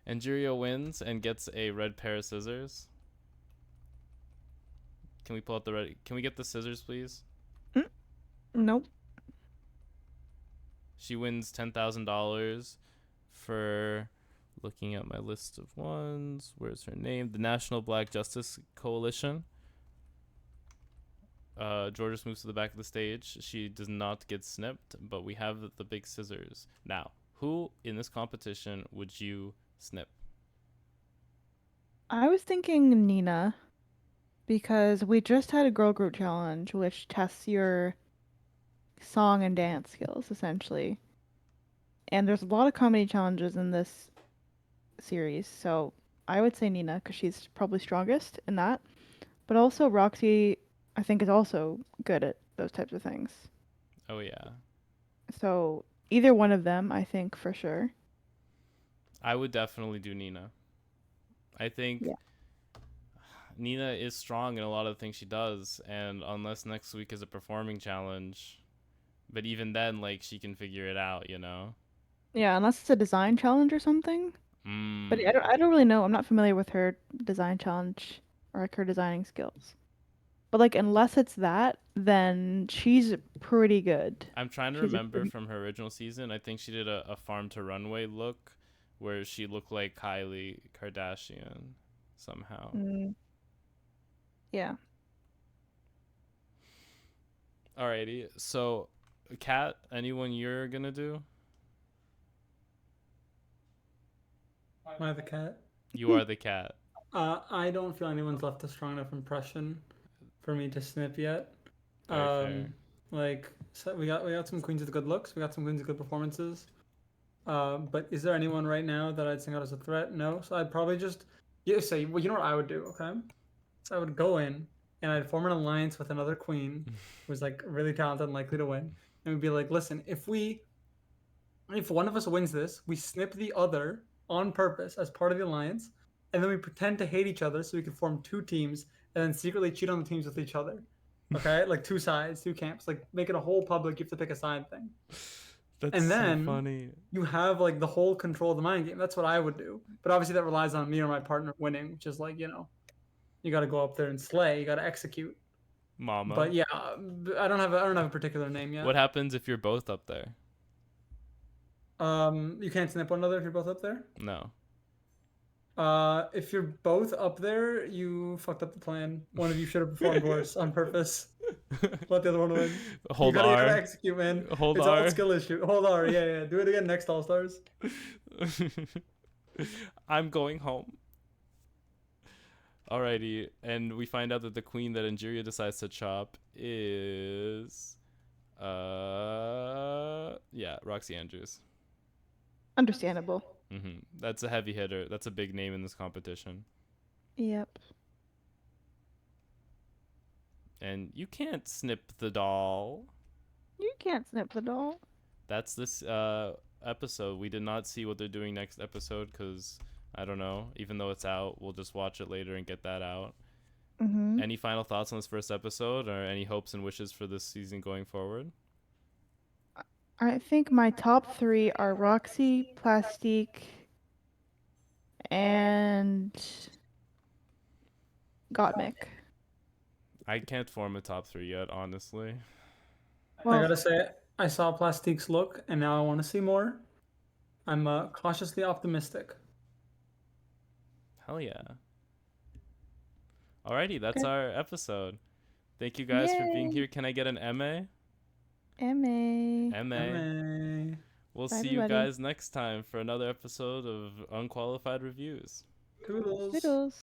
Angeria wins and gets a red pair of scissors. Can we pull out the red? Can we get the scissors, please? Nope. She wins $10,000 for looking at my list of ones. Where's her name? The National Black Justice Coalition. Jorgeous moves to the back of the stage. She does not get snipped, but we have the big scissors. Now, who in this competition would you snip? I was thinking Nina because we just had a girl group challenge which tests your song and dance skills essentially. And there's a lot of comedy challenges in this series, so I would say Nina because she's probably strongest in that. But also Roxy, I think, is also good at those types of things. Oh, yeah. So either one of them, I think for sure. I would definitely do Nina. I think Yeah. Nina is strong in a lot of the things she does, and unless next week is a performing challenge, but even then, like, she can figure it out, you know? Yeah, unless it's a design challenge or something. But Mm. I don't really know. I'm not familiar with her design challenge or like her designing skills. But like unless it's that, then she's pretty good. I'm trying to She's a remember pretty from her original season. I think she did a farm to runway look where she looked like Kylie Kardashian somehow. mm, yeah. Alrighty. So, Kat, anyone you're gonna do? Am I the cat? You are the cat. I don't feel anyone's left a strong enough impression for me to snip yet. Very fair. Um, like so we got some queens with good looks. We got some queens with good performances. But is there anyone right now that I'd single out as a threat? No. So I'd probably just say, well, you know what I would do, okay? So I would go in and I'd form an alliance with another queen who's like really talented and likely to win. And we'd be like, listen, if one of us wins this, we snip the other on purpose as part of the alliance, and then we pretend to hate each other so we can form two teams and then secretly cheat on the teams with each other. Okay, like two sides, two camps, like make it a whole public. You have to pick a side thing, That's and so then funny. you have like the whole control of the mind game. That's what I would do. But obviously that relies on me or my partner winning, which is like you got to go up there and slay. You got to execute. Mama. But yeah, I don't have a particular name yet. What happens if you're both up there? You can't snip one another if you're both up there. No. If you're both up there, you fucked up the plan. One of you should have performed worse on purpose. Let the other one win. Hold you gotta R. execute, man. Hold It's all R. skill issue. Hold on, yeah. Do it again next All Stars. I'm going home. Alrighty, and we find out that the queen that Angeria decides to chop is Roxy Andrews. Understandable. That's a heavy hitter. That's a big name in this competition. Yep. And you can't snip the doll. You can't snip the doll. That's this episode. We did not see what they're doing next episode because I don't know. Even though it's out, we'll just watch it later and get that out. Mm-hmm. Any final thoughts on this first episode or any hopes and wishes for this season going forward? I think my top three are Roxy, Plastique, and Gottmik. I can't form a top three yet, honestly. I Well, gotta say, I saw Plastique's look, and now I want to see more. I'm cautiously optimistic. Hell yeah. Alrighty, that's Okay. our episode. Thank you guys for being Yay. here. Can I get an MA? MA. MA. MA. We'll Bye, see you everybody. guys next time for another episode of Unqualified Reviews. Toodles. Toodles.